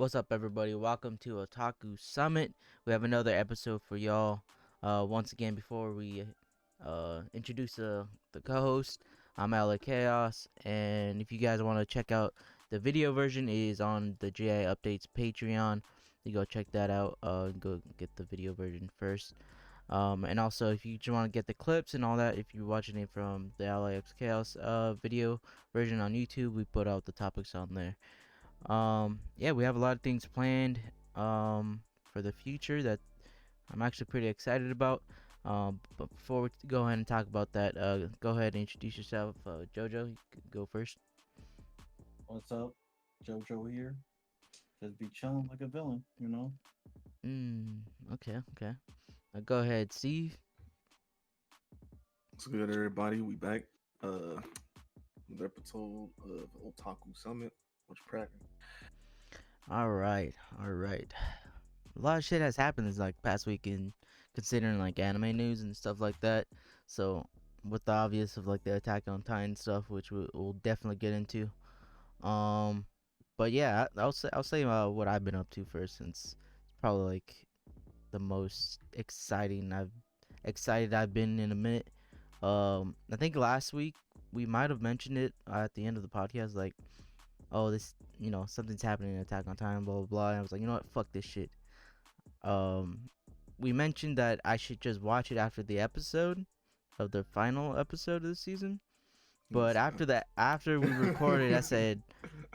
What's up, everybody? Welcome to Otaku Summit. We have another episode for y'all. Once again, before we introduce the co-host, I'm LA Chaos, and if you guys want to check out the video version, it is on the JI Updates Patreon. You go check that out. Go get the video version first. And also, if you just want to get the clips and all that, if you're watching it from the LAX Chaos video version on YouTube, we put out the topics on there. Yeah, we have a lot of things planned for the future that I'm actually pretty excited about. But before we go ahead and talk about that, go ahead and introduce yourself. Jojo, you could go first. What's up? Jojo here. Just be chilling like a villain, you know? Okay. Go ahead, Steve. What's good, everybody? We back. With episode of Otaku Summit. What's cracking? All right. A lot of shit has happened this past weekend, considering anime news and stuff like that. So with the obvious of the Attack on Titan stuff, which we'll definitely get into. But yeah, I'll say what I've been up to first, since it's probably the most excited I've been in a minute. I think last week we might have mentioned it at the end of the podcast, oh, this, something's happening in Attack on Titan, blah blah blah. And I was like, you know what, fuck this shit. We mentioned that I should just watch it after the episode of the final episode of the season. But after we recorded, I said,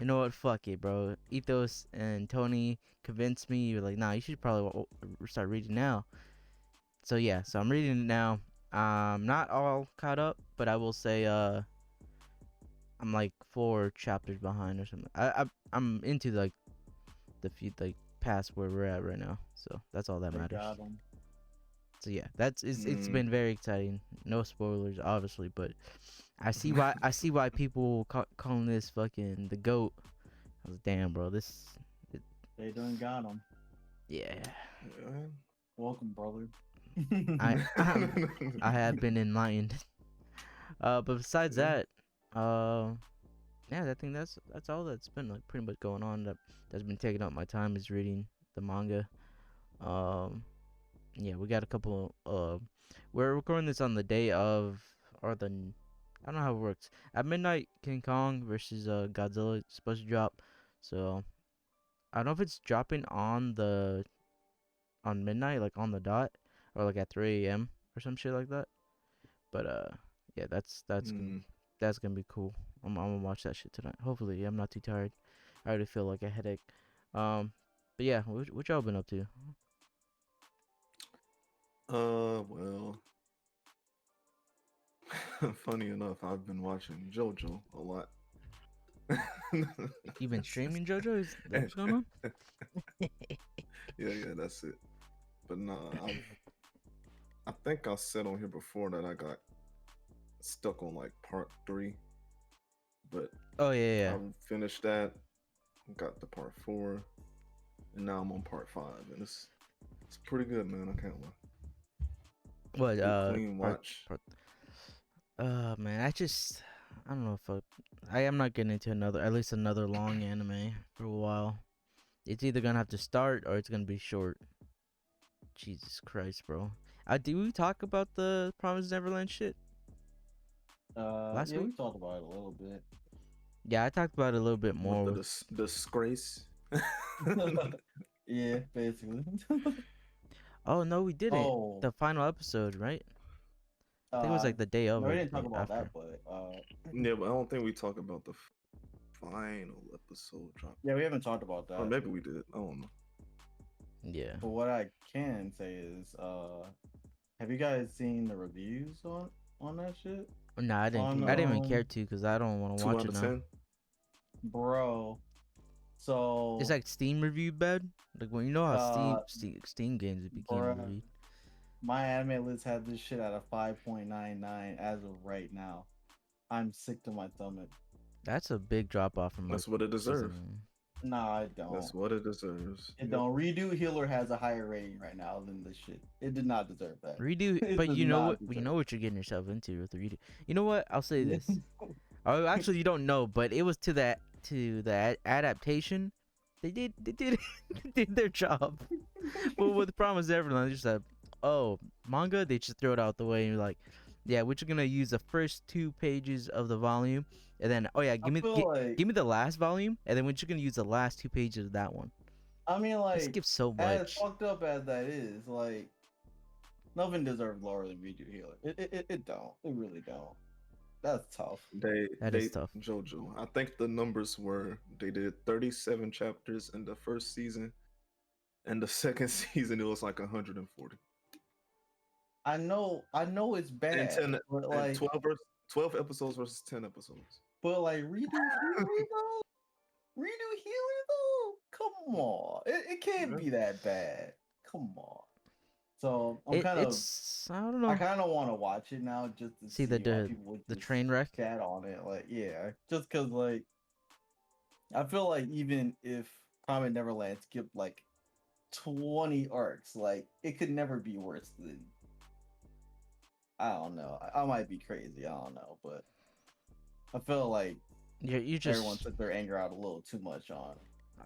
you know what, fuck it, bro. Ethos and Tony convinced me. You're like, nah, you should probably start reading now. So yeah, so I'm reading it now. Not all caught up, but I will say, I'm 4 chapters behind or something. I'm into the few past where we're at right now. So that's all that They matters. got 'em. So yeah, it's been very exciting. No spoilers, obviously, but I see why people calling this fucking the GOAT. I was damn, bro. They done got 'em. Yeah. Welcome, brother. I have been enlightened. But besides that, yeah, I think that's all that's been pretty much going on. That's been taking up my time is reading the manga. Yeah, we got a couple. We're recording this on the day of, or the, I don't know how it works. At midnight, King Kong versus Godzilla is supposed to drop. So I don't know if it's dropping on midnight, on the dot, or at 3 a.m. or some shit like that. But yeah, that's gonna be cool. I'm gonna watch that shit tonight. Hopefully, I'm not too tired. I already feel like a headache. But yeah, what y'all been up to? Well, funny enough, I've been watching Jojo a lot. You been streaming Jojo? Is that what's going on? Yeah, that's it. But nah, I think I said on here before that I got stuck on part 3. But oh yeah. I finished that, got to part 4, and now I'm on part 5, and it's pretty good, man. I can't lie. What clean watch. Man, I don't know if I am not getting into at least another long anime for a while. It's either gonna have to start or it's gonna be short. Jesus Christ, bro. Did we talk about the Promised Neverland shit? Last yeah, week? we talked about it a little bit. Yeah, I talked about it a little bit more. With the disgrace. Yeah, basically. Oh no, we didn't. Oh. The final episode, right? I think it was the day of. No, or we didn't talk about after. that, but Yeah, but I don't think we talked about the final episode drop. yeah, we haven't talked about that. Or maybe we did. I don't know. Yeah. But what I can say is, have you guys seen the reviews on that shit? No, I didn't. I didn't even care to, because I don't want to 2 watch out it of now. 10? Bro. So It's Steam review bad. When you know how Steam games it became reviewed. My anime list had this shit at a 5.99 as of right now. I'm sick to my stomach. That's a big drop off from. That's what it deserves. Nah, it don't. That's what it deserves. It don't. Redo Healer has a higher rating right now than this shit. It did not deserve that. Redo, but you know what you're getting yourself into with Redo. You know what? I'll say this. Oh, actually, you don't know, but it was to the adaptation They did they did their job. But with Promised Neverland, they just said, oh, manga, they just throw it out the way and you're like, yeah, we're just gonna use the first 2 pages of the volume, and then oh yeah, I feel like, give me the last volume, and then we're just gonna use the last 2 pages of that one. I mean, They like, skip so as much. fucked up as that is, like, nothing deserves lower than Redo Healer. It don't. It really don't. That's tough. That is tough. Jojo. I think the numbers were they did 37 chapters in the first season, and the second season it was like 140. I know it's And bad, 10 but and like, 12 episodes versus 10 episodes. Redo Healer though. Redo Healer though. Come on, it can't be that bad. Come on. So I'm It's I don't know. I kind of want to watch it now just to See see the why people would the just train wreck. chat on it. Like, yeah, just because like I feel like even if Promised Neverland skipped like 20 arcs, like it could never be worse than. I don't know. I might be crazy. I don't know, but I feel like You everyone just took their anger out a little too much on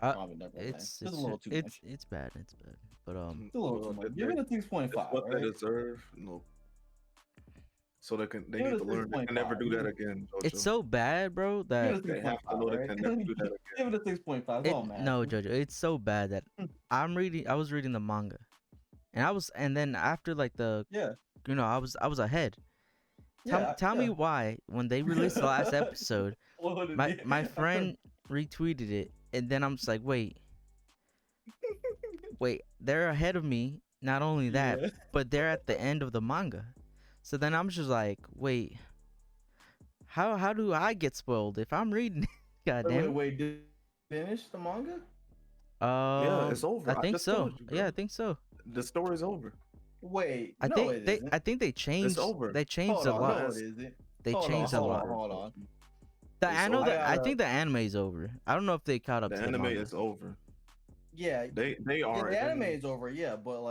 I, Promised Neverland. it's Just a little too much. it's bad. It's bad. But Just a little too much. Give it a 6.5. It's what they Right? deserve. No. So they Give need it a to learn they can never 6.5. do that again, Jojo. it's so bad, bro, Give that it a They have to 6.5, know they right? can never do that again. Give it a 6.5. That's all I'm no, asking. Jojo, it's so bad that I was reading the manga, and then after like Yeah. I was ahead. Tell me why when they released the last episode, my friend retweeted it, and then I'm just like, wait, they're ahead of me. Not only that, Yeah. but they're at the end of the manga. So then I'm just like, wait, how do I get spoiled if I'm reading it? God damn. Wait. Did you finish the manga? Yeah, it's over. I think just so. told you, bro. Yeah, I think so. The story's over. Wait. I no, think it they isn't. I think they changed. over. They changed Hold a on. lot. No, it isn't. They Hold on, changed a hold lot. on, hold on. It's over. I think the anime is over. I don't know if they caught up The to the anime manga. is over. Yeah, They yeah, are. the anime is over, yeah, but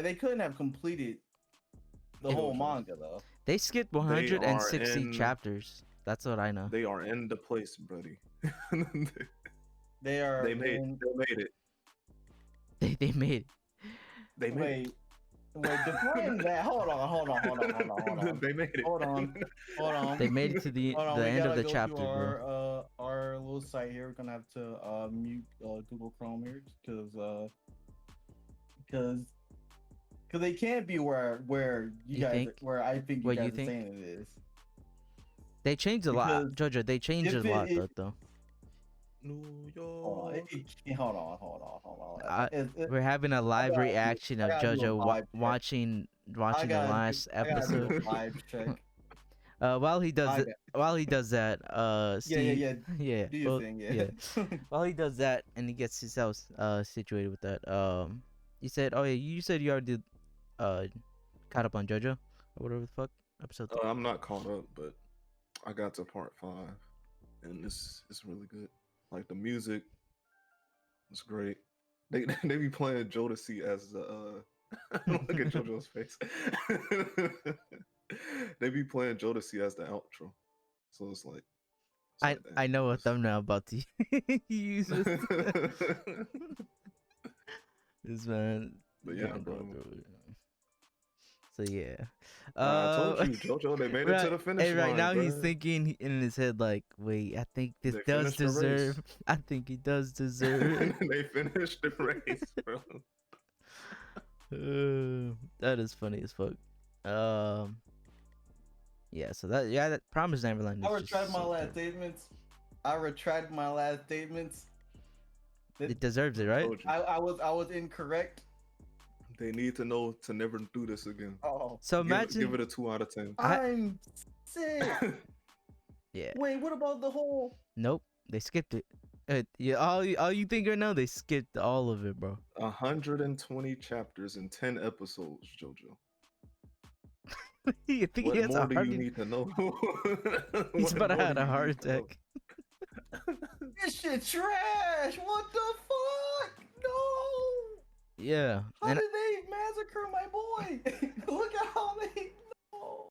they couldn't have completed the whole manga though. They skipped They 160 are in- chapters. That's what I know. They are in the place, buddy. They are. They made it. They made it. They made it. Wait, define that. Hold on. They made it. Hold on. They made it to the Hold on, the we end of gotta the go chapter, to bro. our little site here. We're gonna have to mute Google Chrome here because they can't be where you You guys think? where I think you What, guys you are think? saying it is. They changed a lot, Because Jojo. They changed a if lot, it- though. New Hold on, York. hold on. We're having a live gotta do- reaction I of gotta do a Jojo vibe check. watching I the gotta last I gotta do a episode. vibe check. While he does I it, while he does that, Steve, yeah. yeah, Do your well, thing, yeah. While he does that and he gets himself situated with that, you said, oh yeah, you said you already caught up on Jojo or whatever the fuck episode. I'm not caught up, but I got to part 5, and it's really good. Like the music, it's great. They be playing Jodeci as the look at Jojo's face. They be playing Jodeci as the outro, so it's like. I know what thumbnail about to use. This man. But yeah, can't go bro. through it. So yeah. I told you, Jojo, they made it to the finish line. Right now bro. he's thinking in his head like, wait, I think this They does finished the race. deserve. I think he does deserve it. They finished the race, bro. That is funny as fuck. Yeah. So that Promised Neverland. I Is just retract my so last good. statements. I retract my last statements. It deserves it, right? Told you. I was incorrect. They need to know to never do this again. Oh, So imagine. Give it a 2 out of 10. I'm sick. Yeah. Wait, what about the whole? Nope. They skipped it. Yeah. All you think right now, they skipped all of it, bro. 120 chapters and 10 episodes, Jojo. You think What he has more a do heart? you need to know? He's What about to more have do a you heart need to know? attack. This shit trash. What the fuck? No. Yeah. How And did they massacre my boy? Look at how they. No.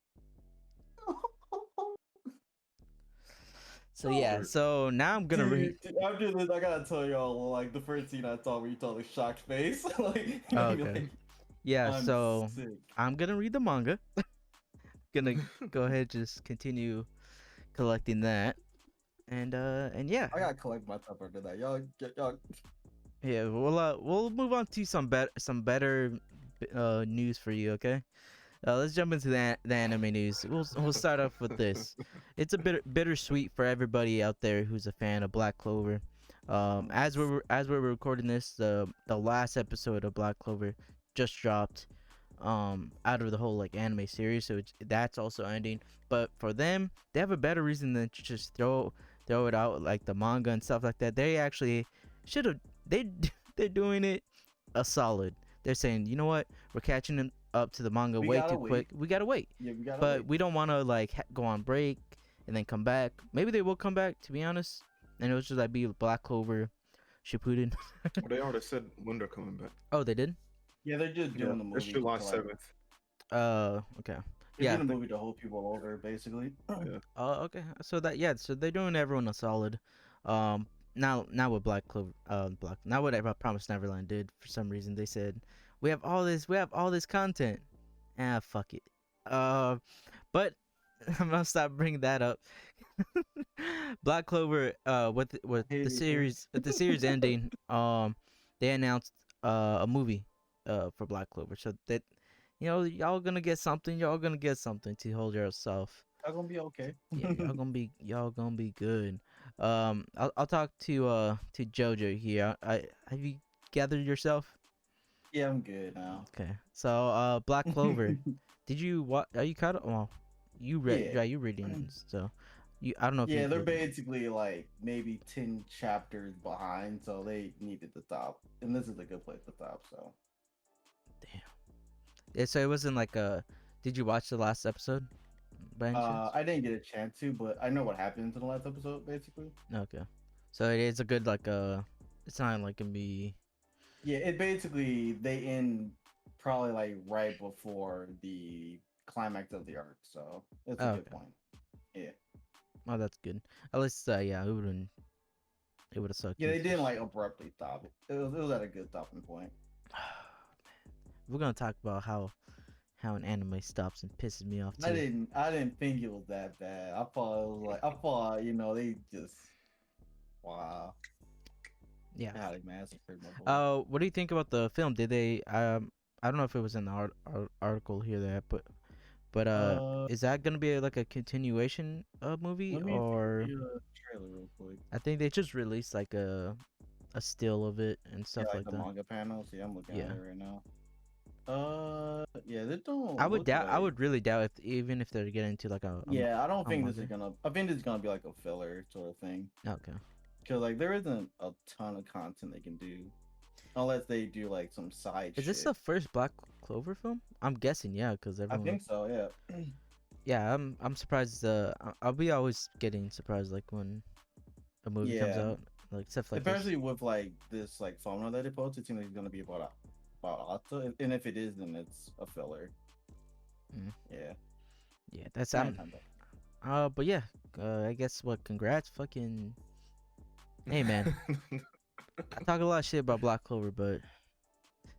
So yeah, so now I'm gonna read. Dude, after this, I gotta tell y'all, like, the first scene I saw where you saw the shocked face, like, it Oh, made me okay. like, Yeah, I'm so sick. I'm gonna read the manga. Gonna go ahead, just continue collecting that, and yeah, I gotta collect my stuff after that. Y'all. yeah. We'll move on to some better news for you. Okay. Let's jump into the anime news. We'll start off with this. It's a bit bittersweet for everybody out there who's a fan of Black Clover. As we're recording this, the last episode of Black Clover just dropped. Out of the whole like anime series, so that's also ending. But for them, they have a better reason than to just throw it out like the manga and stuff like that. They actually should have. They're doing it a solid. They're saying, you know what, we're catching them up to the manga We way gotta too quick. wait. We gotta wait. Yeah, we gotta But wait. we don't want to like go on break and then come back. Maybe they will come back, to be honest. And it was just like be Black Clover, Shippuden. Well, they already said when they're coming back. Oh, they did. Yeah, they're just Yeah, doing the movie. it's July to, like, 7th. Okay. They're Yeah. doing the movie to hold people over, basically. Yeah. Okay. So they're doing everyone a solid. Now what Black Clover now what Promised Neverland did for some reason they said we have all this content. Fuck it. But I'm gonna stop bringing that up. Black Clover with Hey, the series ending, they announced a movie for Black Clover, so that y'all gonna get something to hold yourself. I'm gonna be okay. Yeah, y'all gonna be good. I'll talk to Jojo here. I have you gathered yourself? Yeah, I'm good now. Okay. So Black Clover. Did you what? Are you caught up? Well, you read. Yeah. You reading it, so I don't know if Yeah, you they're did. basically like maybe 10 chapters behind, so they needed to stop. And this is a good place to stop, so. Damn. Yeah, so it wasn't like a. Did you watch the last episode? By any chance? I didn't get a chance to, but I know what happens in the last episode, basically. Okay. So it is a good like It's not like gonna be. Yeah, it basically they end probably like right before the climax of the arc, so it's a good Okay. point. Yeah. Oh, that's good. At least yeah, it wouldn't. It would have sucked. Yeah, they if didn't it's- like abruptly stop it. It was at a good stopping point. We're gonna talk about how an anime stops and pisses me off too. I didn't think it was that bad. I thought they just wow. Yeah. How they massacred my boy. What do you think about the film? Did they I don't know if it was in the article here that but is that gonna be like a continuation movie Let me or see the trailer real quick. I think they just released like a still of it and Yeah, stuff like like the that. manga panels. Yeah, I'm looking Yeah. at it right now. Yeah, they don't. I would look doubt. I like- would really doubt if even if they're getting into like a Yeah, I don't think this is manga. gonna. I think this is gonna be like a filler sort of thing. Okay. Cause like there isn't a ton of content they can do, unless they do like some side. Is this shit. the first Black Clover film? I'm guessing, yeah, because I everyone. think so. Yeah. Yeah, I'm surprised. I'll be always getting surprised like when a movie comes Yeah. out, like stuff like this. Especially with like this like thumbnail that they posted, it seems like it's gonna be about Ata, and if it is, then it's a filler. Mm. Yeah. Yeah, that's Nine times out. But yeah, I guess what? Congrats, fucking. Hey man, I talk a lot of shit about Black Clover, but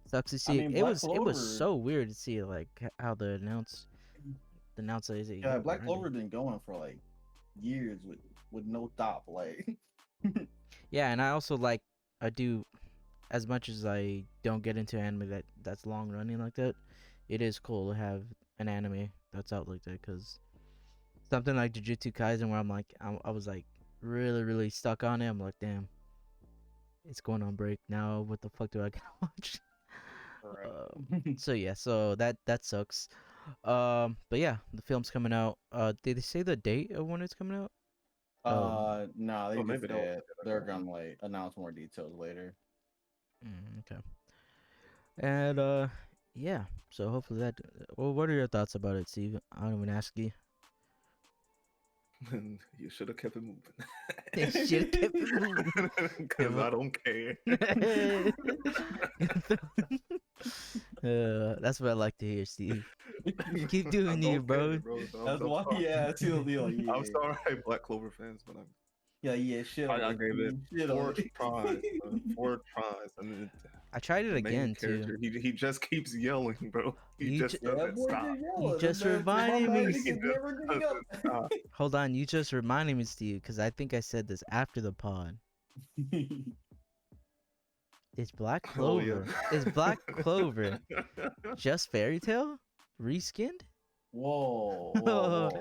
sucks to see. mean, it Black was Clover- so weird to see like how the announcer is. Yeah, Black Clover been going for like years with no stop. Like. Yeah, and I also like I do as much as I don't get into anime that's long running like that. It is cool to have an anime that's out like that because something like Jujutsu Kaisen where I'm like I was like really stuck on it. I'm like, damn, it's going on break now. What the fuck do I gotta watch? So yeah, so that sucks. But yeah, the film's coming out. Did they say the date of when it's coming out? No, they Oh, just maybe they'll- said they're gonna like announce more details later. Okay. And yeah. So hopefully that. Well, what are your thoughts about it, Steve? I don't even ask you. You should have kept it moving. They should kept it moving. Because I don't care. That's what I like to hear, Steve. Keep doing I you, don't bro. care, bro. That's I'm why, sorry. yeah, she'll be like, yeah. I'm sorry, Black Clover fans, but Yeah, shit on I it. gave it Shit on 4 it. tries, bro. 4 tries. I mean, I tried it the main again too. character, he just keeps yelling, bro. He You just Yeah, doesn't boy, stop. just you yelling. just My reminded me. magic He is just never giving up. doesn't stop. Hold on, you just reminded me, Steve, because I think I said this after the pod. It's Black Oh yeah. Clover. Is Black Clover just Fairy Tale reskinned? Whoa, No, hold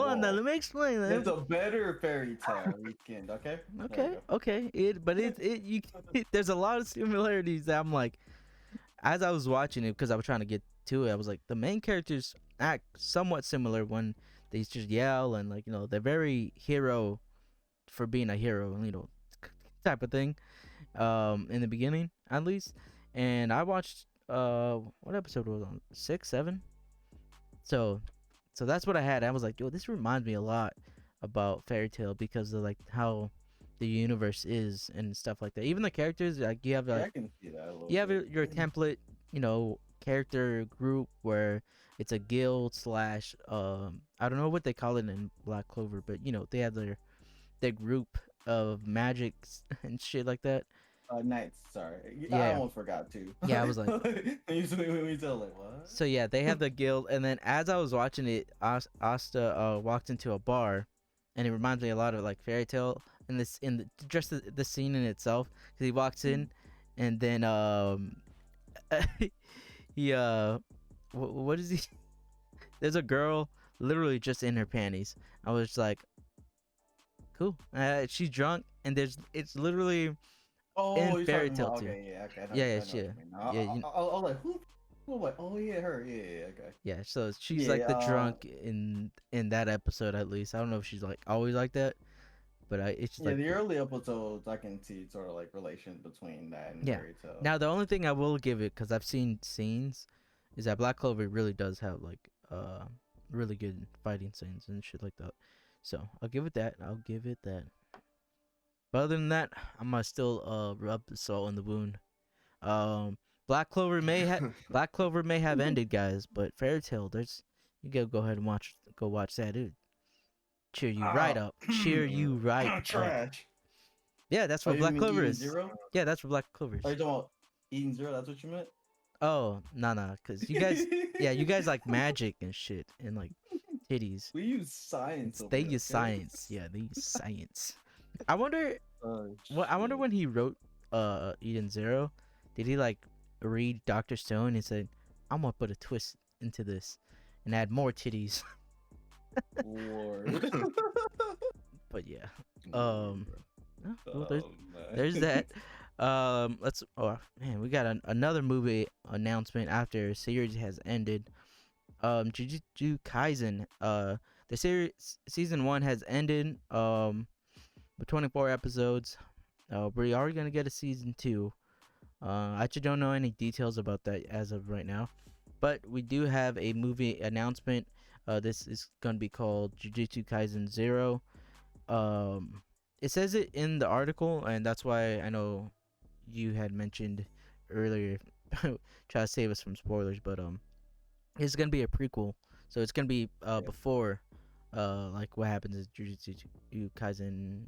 on. Now, whoa. let me explain. It's a better fairy tale weekend, okay? There you Okay. There's a lot of similarities that I'm like, as I was watching it, because I was trying to get to it, I was like, the main characters act somewhat similar when they just yell and like they're very hero for being a hero, type of thing. In the beginning at least, and I watched what episode was it on 6, 7. So that's what I had. I was like, yo, this reminds me a lot about Fairy Tale because of like how the universe is and stuff like that. Even the characters, like you have go. Yeah, like I can see that a little you have bit. your template, character group where it's a guild slash I don't know what they call it in Black Clover, but they have their group of magics and shit like that. Knights, sorry. I Yeah. almost forgot too. Yeah, I was like, when you tell like what? so yeah, they have the guild, and then as I was watching it, Asta walked into a bar, and it reminds me a lot of like Fairy Tale in just the scene in itself. Cause he walks in, and then he what is he? There's a girl literally just in her panties. I was like, cool. She's drunk, and it's literally Oh, in you're Fairy talking Tale about too. okay, yeah, okay. I know, Yeah, I yeah, know what you mean. yeah. I was like, who? I'm like, oh yeah, her, yeah, okay. Yeah, so she's Yeah, like the drunk in that episode at least. I don't know if she's like always like that, but it's just yeah. like The early episodes, I can see sort of like relation between that and yeah. fairy tale. Now the only thing I will give it, because I've seen scenes, is that Black Clover really does have like really good fighting scenes and shit like that. So I'll give it that. I'll give it that. But other than that, I'm gonna still rub the salt in the wound. Um, Black Clover may have ended, guys, but Fairy Tale, you gotta go ahead and go watch that, dude. Cheer you right up. Cheer you right up. Trash. Yeah, that's Oh, what you Black mean Clover Eden is. Zero? Yeah, that's what Black Clover Are you is. talking about Eden Zero? That's what you meant? Oh, no, cause you guys like magic and shit and like titties. We use science. They use science. Yeah, they use science. I wonder. Oh, I wonder shit. when he wrote Eden Zero, did he like read Dr. Stone and said, I'm gonna put a twist into this and add more titties. Lord. But yeah. Oh, Well, Man. there's that. Let's. Oh man, we got another movie announcement after a series has ended. Jujutsu Kaisen. The series season 1 has ended. With 24 episodes. We are gonna get a season 2. I actually don't know any details about that as of right now, but we do have a movie announcement. This is gonna be called Jujutsu Kaisen 0. It says it in the article, and that's why I know you had mentioned earlier, try to save us from spoilers, but it's gonna be a prequel, so it's gonna be before like what happens in Jujutsu Kaisen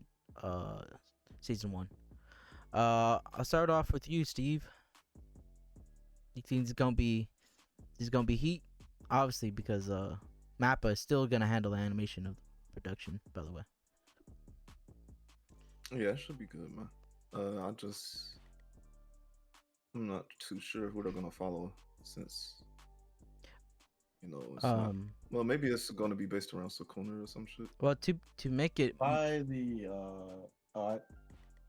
season 1. I'll start off with you, Steve. You think it's gonna be heat? Obviously, because Mappa is still gonna handle the animation of the production. By the way, yeah, it should be good, man. I'm not too sure who they're gonna follow since it's not. Well, maybe it's gonna be based around Sukuna or some shit. well, to make it, By the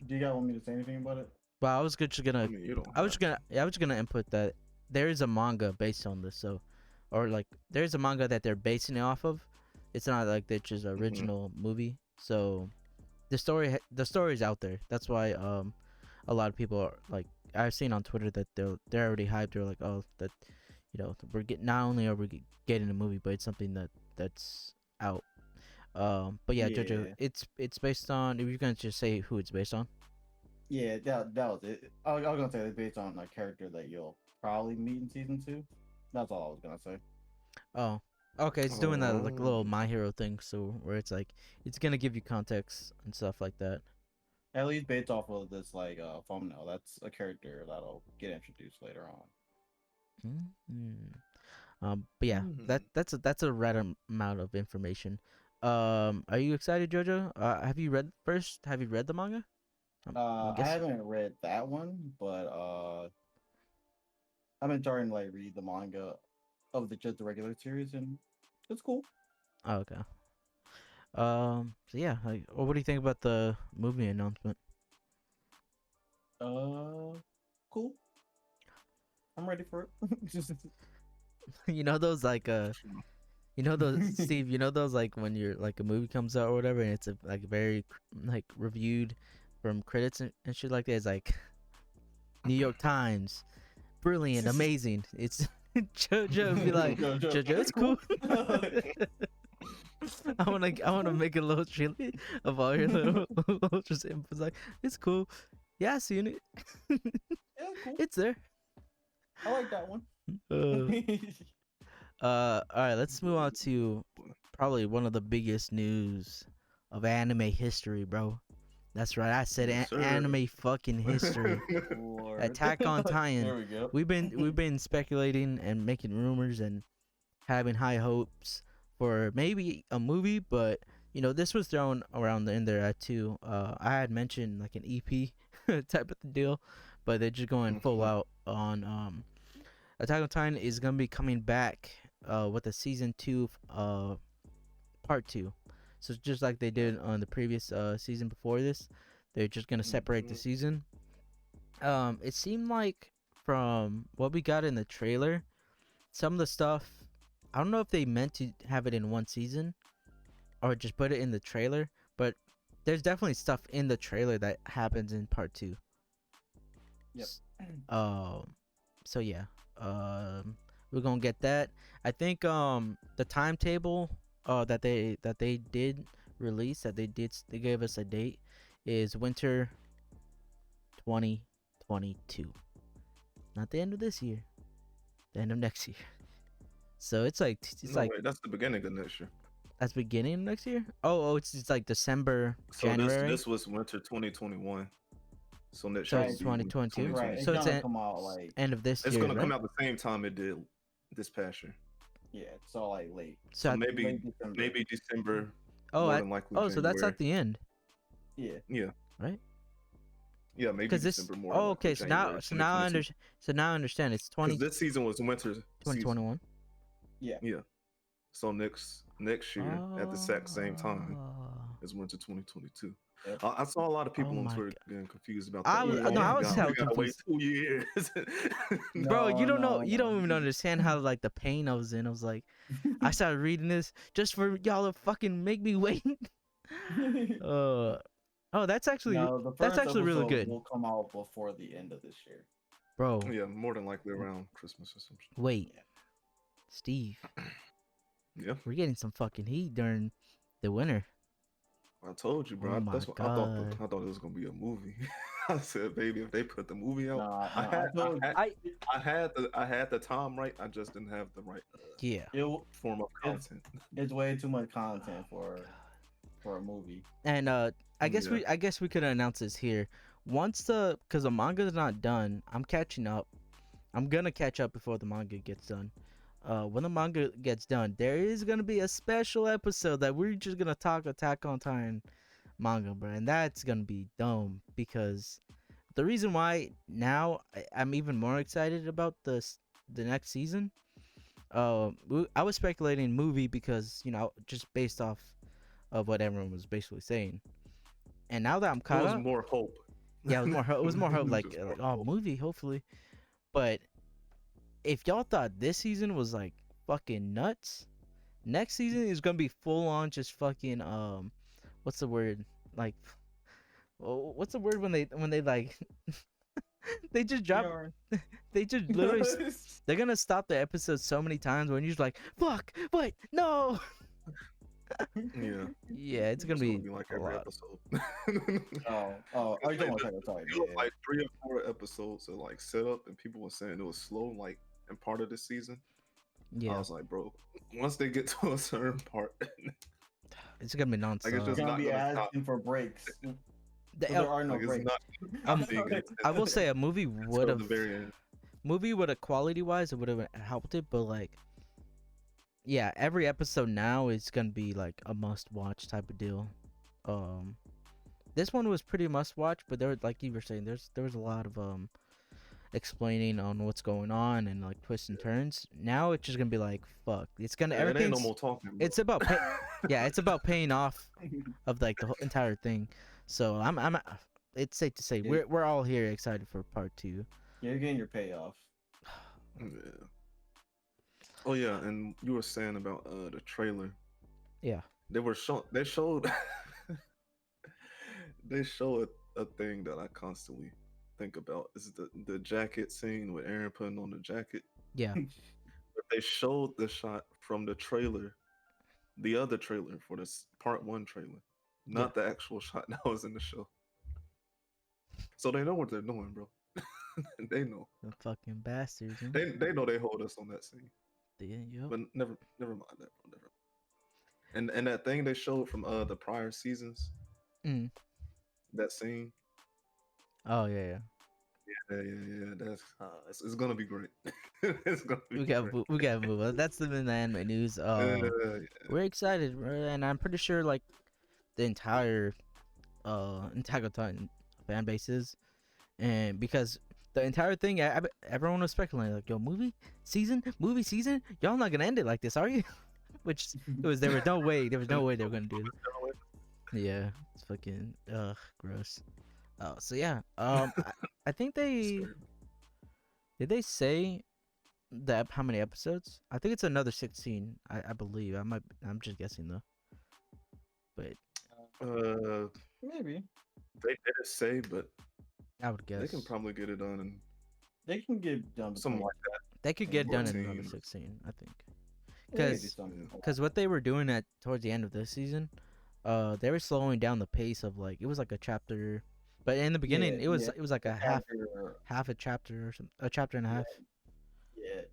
do you guys want me to say anything about it? well, I was just I gonna, mean, you don't. I was just gonna input that there is a manga based on this, so, or like there's a manga that they're basing it off of. It's not like it's just an original movie, so the story is out there. That's why a lot of people are like, I've seen on Twitter that they're already hyped. They're like, oh, that we're getting, not only are we getting a movie, but it's something that's out. But yeah, Jojo, it's based on. If you're gonna just say who it's based on. Yeah, that was it. I was gonna say it's based on a character that you'll probably meet in season 2. That's all I was gonna say. Oh, Okay, it's doing that like little Oh, My Hero thing, so where it's like it's gonna give you context and stuff like that. At least based off of this like thumbnail, that's a character that'll get introduced later on. Mm. But yeah, hmm. that's a right amount of information. Are you excited, Jojo? Have you read first? Have you read the manga? I'm I guessing. haven't read that one, but I've been starting to like read the manga of the just the regular series, and it's cool. Oh, okay. So yeah, like, what do you think about the movie announcement? Cool. I'm ready for it. Just You know those like you know those Steve. You know those like when you're like a movie comes out or whatever, and it's like very like reviewed from critics and shit like that. It's like New York Times, brilliant, amazing. It's JoJo be like, JoJo. JoJo, it's It's cool. cool. I wanna make a little chili of all your little just inputs. Like, it's cool. Yeah, I seen it. Yeah, cool. It's there. I like that one. Uh, all right. Let's move on to probably one of the biggest news of anime history, bro. That's right. I said Yes, sir. anime fucking history. Lord. Attack on Titan. There we go. We've been speculating and making rumors and having high hopes for maybe a movie, but you know this was thrown around in there too. I had mentioned like an EP type of deal, but they're just going full Mhm. out on Attack on Titan is gonna be coming back with a season 2 part 2. So just like they did on the previous season before this, they're just gonna separate the Mhm. season. It seemed like from what we got in the trailer, some of the stuff, I don't know if they meant to have it in one season or just put it in the trailer, but there's definitely stuff in the trailer that happens in part 2. Yep. Um, so yeah, we're gonna get that. I think the timetable that they did release they gave us a date is winter 2022, not the end of this year, the end of next year. So it's No, like wait, that's the beginning of next year. that's beginning of next year. It's like December, So this January. this was winter 2021. So next So year Right. will it's be winter 2022. Right. 2022. It's So it's gonna come out like end of this It's year, gonna come right? out the same time it did this past year. yeah, so like late. So So at, maybe Late December. maybe December, oh more at than likely oh so that's January. at the end, Yeah. Yeah, right? yeah, maybe Because this December, more than oh likely okay, January so now I understand it's because 20 this season was winter season. 2021. Yeah. Yeah. So next year at the exact same time Oh, is winter 2022. Yep. I saw a lot of oh people on my Twitter god. getting confused about that. I was Like, Yeah. oh no, I my was god, we hell gotta wait confused. 2 years. Bro, No, no, you don't no. even understand how like the pain I was in. I was like, I started reading this just for y'all to fucking make me wait. uh, oh, No, the that's first actually really episode good, will come out before the end of this year. bro. Yeah, more than likely around Christmas or some shit. Wait, Yeah. Steve, Yeah, we're getting some fucking heat during the winter. I told you, bro. Oh my That's what god. I thought it was gonna be a movie. I said, baby, if they put the movie out, No, I no, had I told I I had the time right. I just didn't have the right yeah. form of it's content. it's way too much content Oh my for a movie. god. And Yeah. I guess we could announce this here. Once because the manga's not done, I'm catching up. I'm gonna catch up before the manga gets done. When the manga gets done, there is gonna be a special episode that we're just gonna talk Attack on Titan manga, bro, and that's gonna be dumb because the reason why now I'm even more excited about the next season. I was speculating movie because just based off of what everyone was basically saying, and now that I'm It caught was up, more hope. yeah, it was more hope like Just more oh hope. movie hopefully, but if y'all thought this season was like fucking nuts, next season is gonna be full on just fucking what's the word like what's the word when they like they just drop Yarn. they just literally they're gonna stop the episode so many times when you're just like fuck wait no. Yeah, Yeah, it's gonna it's gonna be be like a every lot. episode. Oh, are you talking about Attack on Titan? It was Yeah. like 3 or 4 episodes of like setup, and people were saying it was slow, like in part of the season. I Yeah, was like, bro, once they get to a certain part, it's gonna be like it's You're just nonstop. gonna not be gonna stop. asking for breaks, The, but there are no Like it's breaks. not um, stopping I will say a movie would until have the very end. movie would have quality wise it would have helped it, but like yeah, every episode now is gonna be like a must watch type of deal. Um, this one was pretty must watch, but there like you were saying, there was a lot of explaining on what's going on and like twists and turns. Now it's just gonna be like fuck. It's gonna Yeah, it ain't no everything's more talking, bro. it's about yeah, it's about paying off of like the whole entire thing. So I'm it's safe to say Yeah, we're all here excited for part 2. you're getting your payoff. Yeah. Oh yeah, and you were saying about the trailer. Yeah. They showed they showed a thing that I constantly think about is the jacket scene with Aaron putting on the jacket. Yeah. But they showed the shot from the trailer, the other trailer for this part 1 trailer, Yeah. not the actual shot that was in the show. So they know what they're doing, bro. They know. The fucking bastards, man. They know they hold us on that scene. Yep. But never mind that, bro. Never. And that thing they showed from the prior seasons, Mm. that scene. Oh yeah, Yeah. That's it's gonna be great. It's gonna be we got great. we got to move on. That's the anime news. Yeah. We're excited, and I'm pretty sure like the entire Attack on Titan fan base is, and because the entire thing, everyone was speculating like, yo, movie season, y'all not gonna end it like this, are you? Which it was. There was no way they were gonna do it. Yeah, it's fucking gross. Oh, so yeah. I think they did they say that how many episodes? I think it's another 16. I believe. I'm just guessing though. But Uh, Maybe they didn't say, but I would they guess can probably get it done in they can get done something between. like that. they could get done in another 14. 16. I think. They can do Because something. what they were doing at towards the end of this season, they were slowing down the pace of like it was like a chapter, but in the beginning Yeah, it was like a Chapter- half a chapter or some a chapter and a half.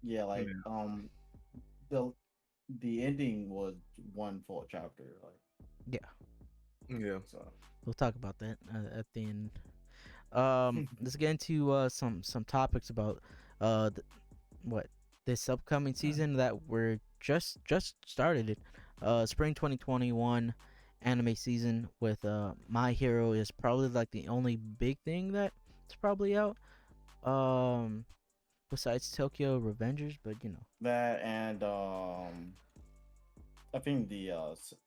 yeah, like the the ending was one full chapter, like Yeah. so. We'll talk about that at the end. Let's get into some topics about what this upcoming season that we're just started it. Spring 2021 anime season with My Hero is probably like the only big thing that's probably out. Besides Tokyo Revengers, but you know. That and I think the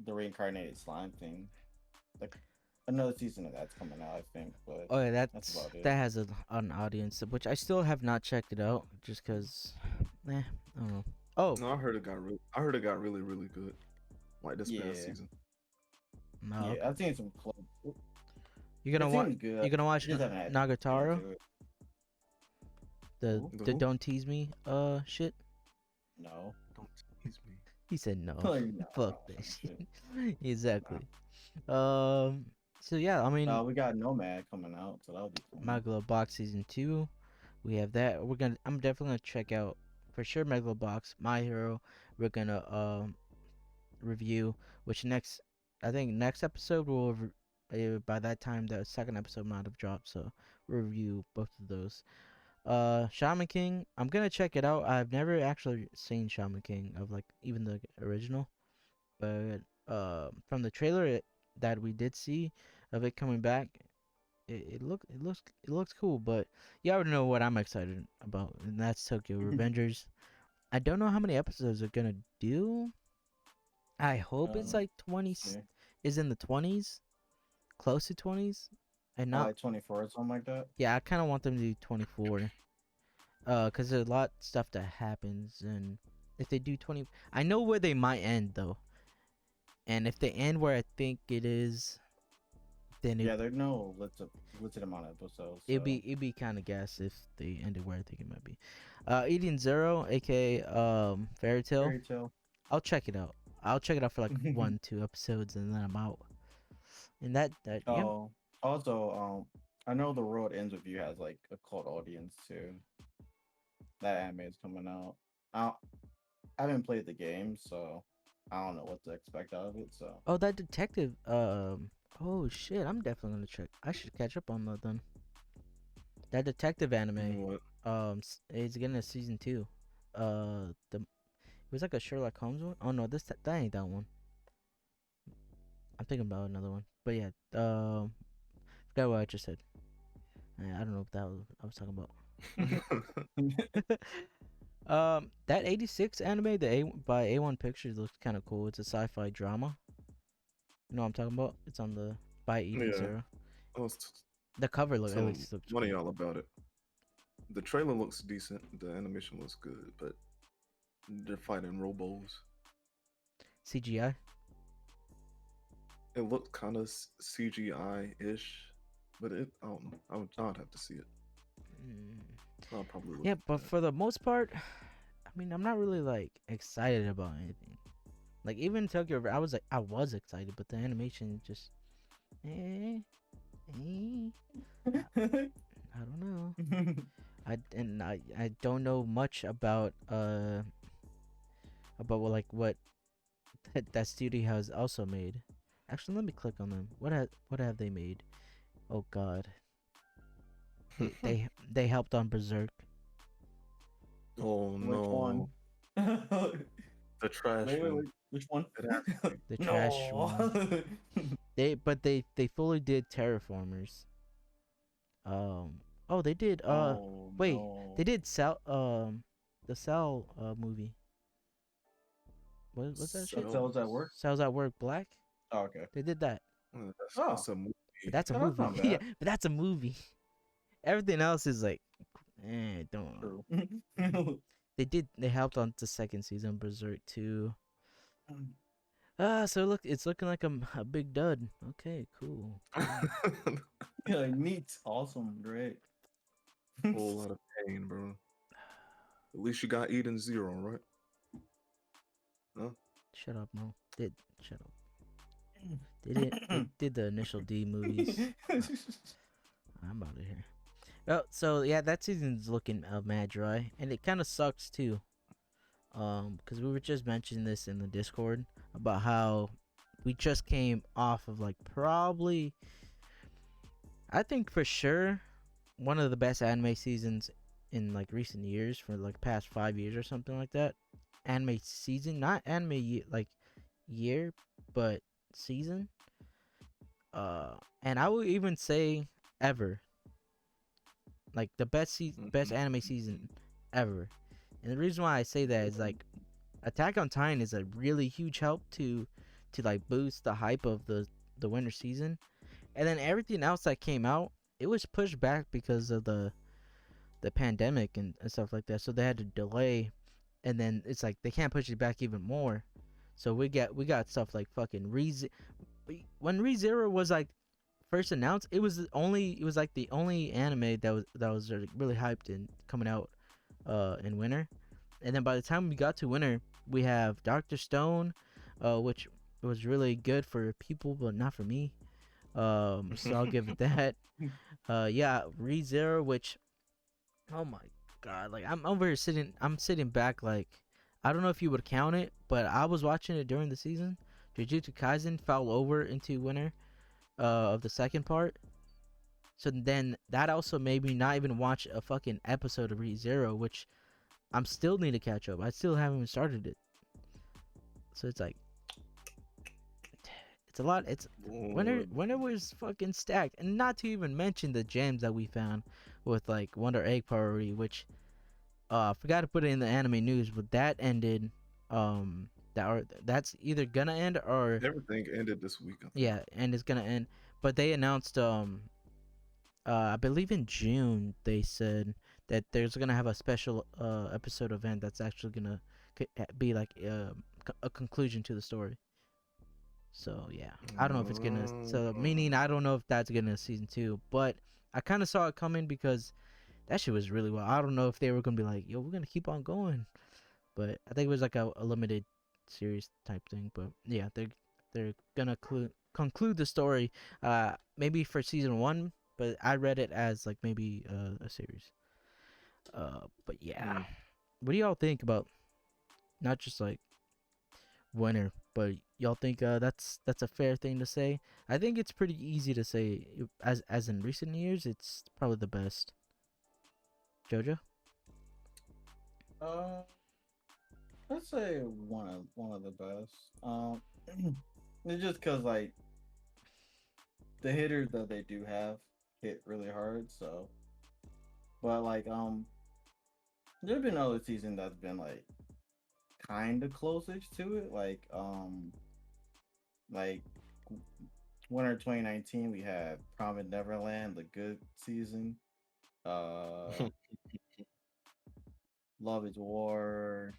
reincarnated slime thing, like another season of that's coming out, I think. But Oh yeah, that's about it. that has an audience, which I still have not checked it out, just cause, I don't know. Oh No, I heard it got really really good, like this Yeah. past season. no, yeah, I've seen some clips. you're gonna It watch. seems good. You're gonna watch I just haven't had Nagatoro, into it. The the who? Don't Tease Me shit. No. Don't tease me. He said no. Like, no, Fuck no, this. shit. Exactly. So yeah, I mean, We got Nomad coming out, so that'll be fun. Megalobox season 2. We have that. I'm definitely gonna check out for sure Megalobox, My Hero. We're gonna review which I think next episode will by that time the second episode might have dropped, so we'll review both of those. Shaman King, I'm gonna check it out. I've never actually seen Shaman King of like even the original, but from the trailer that we did see of it coming back, it looks cool. But you already know what I'm excited about, and that's Tokyo Revengers. I don't know how many episodes they're gonna do. I hope it's like 20, Yeah. is in the 20s, close to 20s, and not. Like 24 or something like that. Yeah, I kind of want them to do 24. Cause there's a lot of stuff that happens, and if they do 20, I know where they might end though. And if they end where I think it is, then Yeah, there's no limited amount of episodes. it'd be kind of gas if they ended where I think it might be. Eating Zero, aka Fairy Tail. Fairy Tail. I'll check it out. I'll check it out for like 1-2 episodes, and then I'm out. And that yeah. Oh, also, I know The World Ends With You has like a cult audience too. That anime is coming out. I haven't played the game, so I don't know what to expect out of it. So Oh, that detective. Oh shit, I'm definitely gonna check. I should catch up on that then. That detective anime. What? It's getting a season 2. The it was like a Sherlock Holmes one. Oh no, that ain't that one. I'm thinking about another one. But yeah, forgot what I just said. I don't know if that was I was talking about. That 86 anime, by A1 Pictures looks kind of cool. It's a sci-fi drama. You know what I'm talking about? It's on the by Ethan Yeah. Sarah. I was The cover at telling least looks money cool. all about it. The trailer looks decent. The animation looks good, but they're fighting robos. CGI. It looked kind of CGI-ish, but I don't know. I'd have to see it. Mm. I'll probably look Yeah, at but that. for the most part, I mean, I'm not really like excited about anything. Like even Tokyo, I was excited, but the animation just, eh, eh. I don't know. I don't know much about what that studio has also made. Actually, let me click on them. What have they made? Oh God, they helped on Berserk, Oh which no, one? wait, the trash one. wait, which one? It has to be. the trash one. No. They fully did Terraformers. Oh, they did Oh wait, no. they did the Cell movie. What's that shit? So is that work? Cells at Work Black. Oh, okay. They did that. That's Oh, a movie. But that's a yeah, that's movie. not Yeah, bad. but that's a movie. Everything else is like, don't. True. They helped on the second season of Berserk too. So it's looking like a big dud. Okay, cool. Yeah, neat. Awesome. Great. Whole lot of pain, bro. At least you got Eden Zero, right? Huh? Shut up, Mo. Shut up. They did the initial D movies. I'm out of here. Oh, so yeah, that season's looking mad dry, and it kind of sucks too. Because we were just mentioning this in the Discord about how we just came off of like probably, I think for sure, one of the best anime seasons in like recent years for like past 5 years or something like that. Anime season, not like year, but season. And I would even say ever, like the best Mhm. anime season ever. And the reason why I say that is like Attack on Titan is a really huge help to like boost the hype of the winter season. And then everything else that came out, it was pushed back because of the pandemic and stuff like that. So they had to delay, and then it's like they can't push it back even more. So we got stuff like fucking when ReZero was like first announced, it was like the only anime that was like, really hyped and coming out in winter. And then by the time we got to winter, we have Doctor Stone, which was really good for people but not for me. So I'll give it that. Yeah, ReZero, which, oh my god, like I'm over here I'm sitting back like, I don't know if you would count it, but I was watching it during the season. Jujutsu Kaisen fell over into winter of the second part. So then that also made me not even watch a fucking episode of ReZero, which I'm still need to catch up. I still haven't even started it. So it's like, it's a lot. It's Lord. winter was fucking stacked, and not to even mention the gems that we found with like Wonder Egg Priority, which I forgot to put it in the anime news, but that ended. That's either gonna end or Everything ended this week, I think. yeah, and it's gonna end. But they announced I believe in June they said that there's gonna have a special episode event that's actually gonna be like a conclusion to the story. So yeah, I don't know if it's gonna. So meaning I don't know if that's gonna season 2, but I kind of saw it coming because that shit was really well. I don't know if they were gonna be like, yo, we're gonna keep on going, but I think it was like a limited series type thing. But yeah, they're gonna conclude the story, maybe for season 1, but I read it as like maybe a series. But yeah, Mm. what do y'all think about not just like winner, but y'all think that's a fair thing to say? I think it's pretty easy to say as in recent years, it's probably the best. Jojo? Uh, I'd say one of the best. It's just cause like the hitters that they do have hit really hard. So, but like there've been other seasons that's been like kind of close-ish to it. Like winter 2019, we had Promised Neverland, the good season. Uh, Love is War,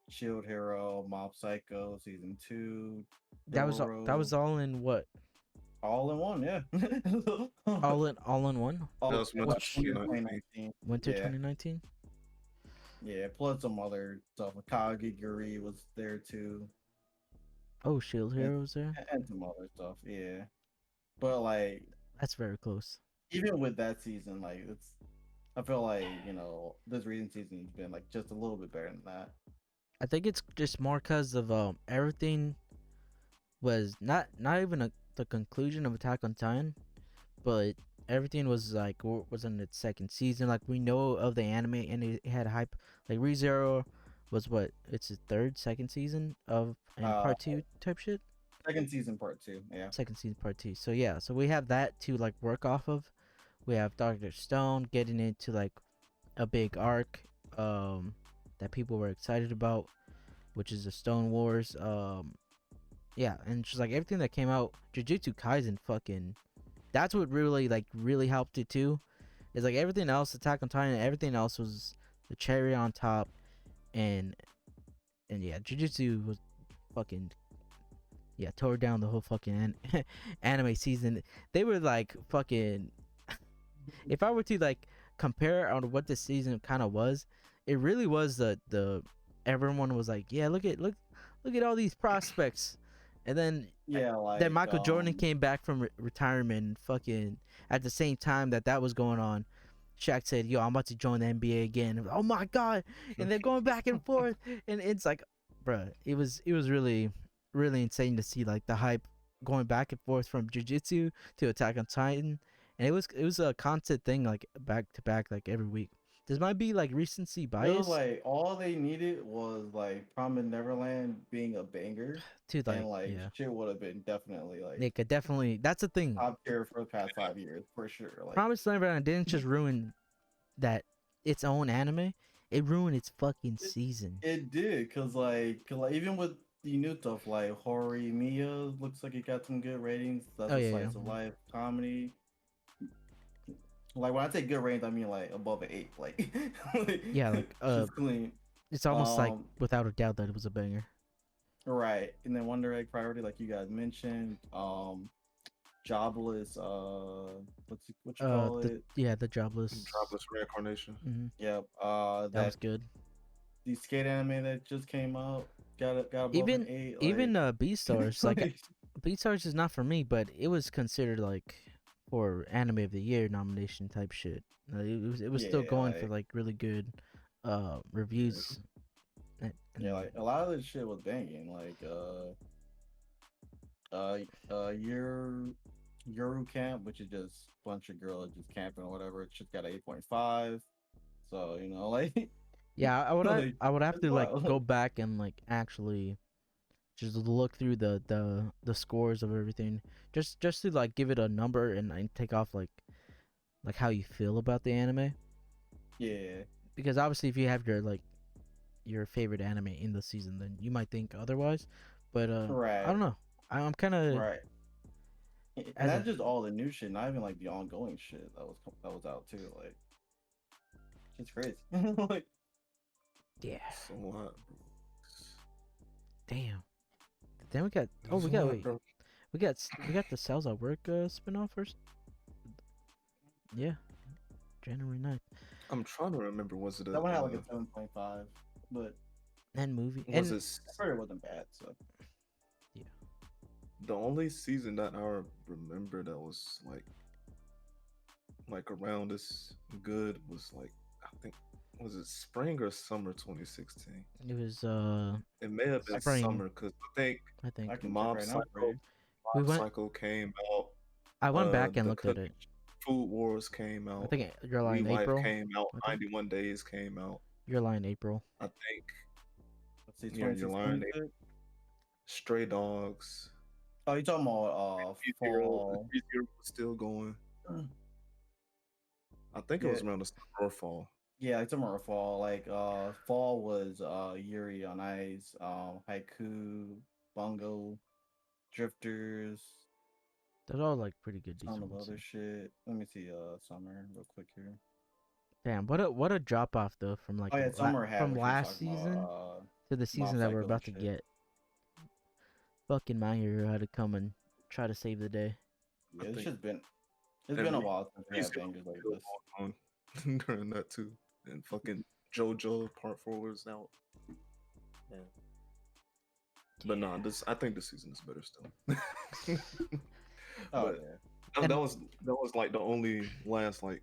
Shield Hero, Mob Psycho season 2, That was Dororo, all in what? all in one. Yeah, All in one? That all was winter Which winter 2019. 2019. winter Yeah, 2019? yeah. Plus some other stuff. Kagiguri was there too, Oh, Shield and, Hero was there. and some other stuff. Yeah, but like That's very close. even with that season, like it's I feel like this recent season's been like just a little bit better than that. I think it's just more because of everything was not even the conclusion of Attack on Titan, but everything was like was in its second season. Like we know of the anime and it had hype. Like ReZero was what? It's his second season of and Uh, part two type shit. Second season part 2. Yeah. Second season part two. So yeah, so we have that to like work off of. We have Doctor Stone getting into like a big arc that people were excited about, which is the Stone Wars. Yeah, and just like everything that came out, Jujutsu Kaisen fucking that's what really helped it too. Is like everything else, Attack on Titan, everything else was the cherry on top, and yeah, Jujutsu was fucking yeah tore down the whole fucking anime season. They were like fucking. If I were to like compare on what this season kind of was, it really was the everyone was like, yeah, look at all these prospects, and Yeah, then like Michael Jordan came back from retirement and fucking at the same time that was going on. Shaq said, "Yo, I'm about to join the NBA again." Oh my god! And they're going back and forth, and it's like, bruh, it was really insane to see like the hype going back and forth from Jujutsu to Attack on Titan, and it was a constant thing like back to back like every week. This might be like recency it was bias like all they needed was like Promised Neverland being a banger, to and like like yeah, shit would have been definitely like they could definitely that's the thing. top tier for the past 5 years for sure. Like Promised Neverland didn't just ruin that its own anime, it ruined its fucking it, season. it did, cause like even with the new stuff like Hori Mia looks like it got some good ratings. That's Oh a yeah, yeah, slice of life comedy. Like when I say good ratings, I mean like above an 8. Like, like yeah. Like just clean. it's almost like Um, without a doubt that it was a banger. right. And then Wonder Egg Priority, like you guys mentioned. Jobless. What you call it? The jobless. Dropless reincarnation. Yep. That was good. The skate anime that just came out got above an Even 8. even Beastars like like, Beastars is not for me, but it was considered like for anime of the year nomination type shit. It was still yeah, going for like really good reviews. yeah, like a lot of this shit was banging. Like your Yuru Camp, which is just a bunch of girls just camping or whatever. It's just got an 8.5. So like yeah, like, I would have it's to like wild. go back and like actually just look through the scores of everything just to like give it a number and take off like how you feel about the anime, Yeah, because obviously if you have your favorite anime in the season then you might think otherwise, but I right, don't know. I'm kind of right. And as that's of just all the new shit, not even like the ongoing shit that was out too. Like it's crazy. Like yeah, So what, bro? damn. Then we got It's a lot, bro. we got the Cells at Work spin-off first. Yeah, January 9th. I'm trying to remember. Was it a? that one had like a 7.5, but And movie Was and it I heard it wasn't bad. So yeah. the only season that I remember that was like around this good was like I think Was it spring or summer 2016? It was It may have been spring, summer because I think I think. I can check Mob right now for Psycho, you. We Mob went. Psycho came out. I went back and The looked at it. Food Wars came I out. think Your We Line Life April. came out. I think 91 Days came out. Your Line April. I think. Let's see, Yeah, you 2016. learned Stray Dogs. Oh, you talking about fall? Zero was still going. I think it Yeah, was around the summer or fall. yeah, it's summer or fall. Like fall was Yuri on Ice, Haiku, Bungo, Drifters, Those are all like pretty good, some decent of ones. other shit. Let me see summer real quick here. Damn, what a drop off though from like Oh yeah, summer had from what you're last talking season about, to the Mob season that we're Psycho and about to shit. get. Fucking My Hero had to come and try to save the day. Yeah, I it's think just been a while since we had Reason bangers like still this. going on during that too. And fucking Jojo Part 4 was out. Yeah. But nah, I think this season is better still. Oh But yeah. that was like the only last like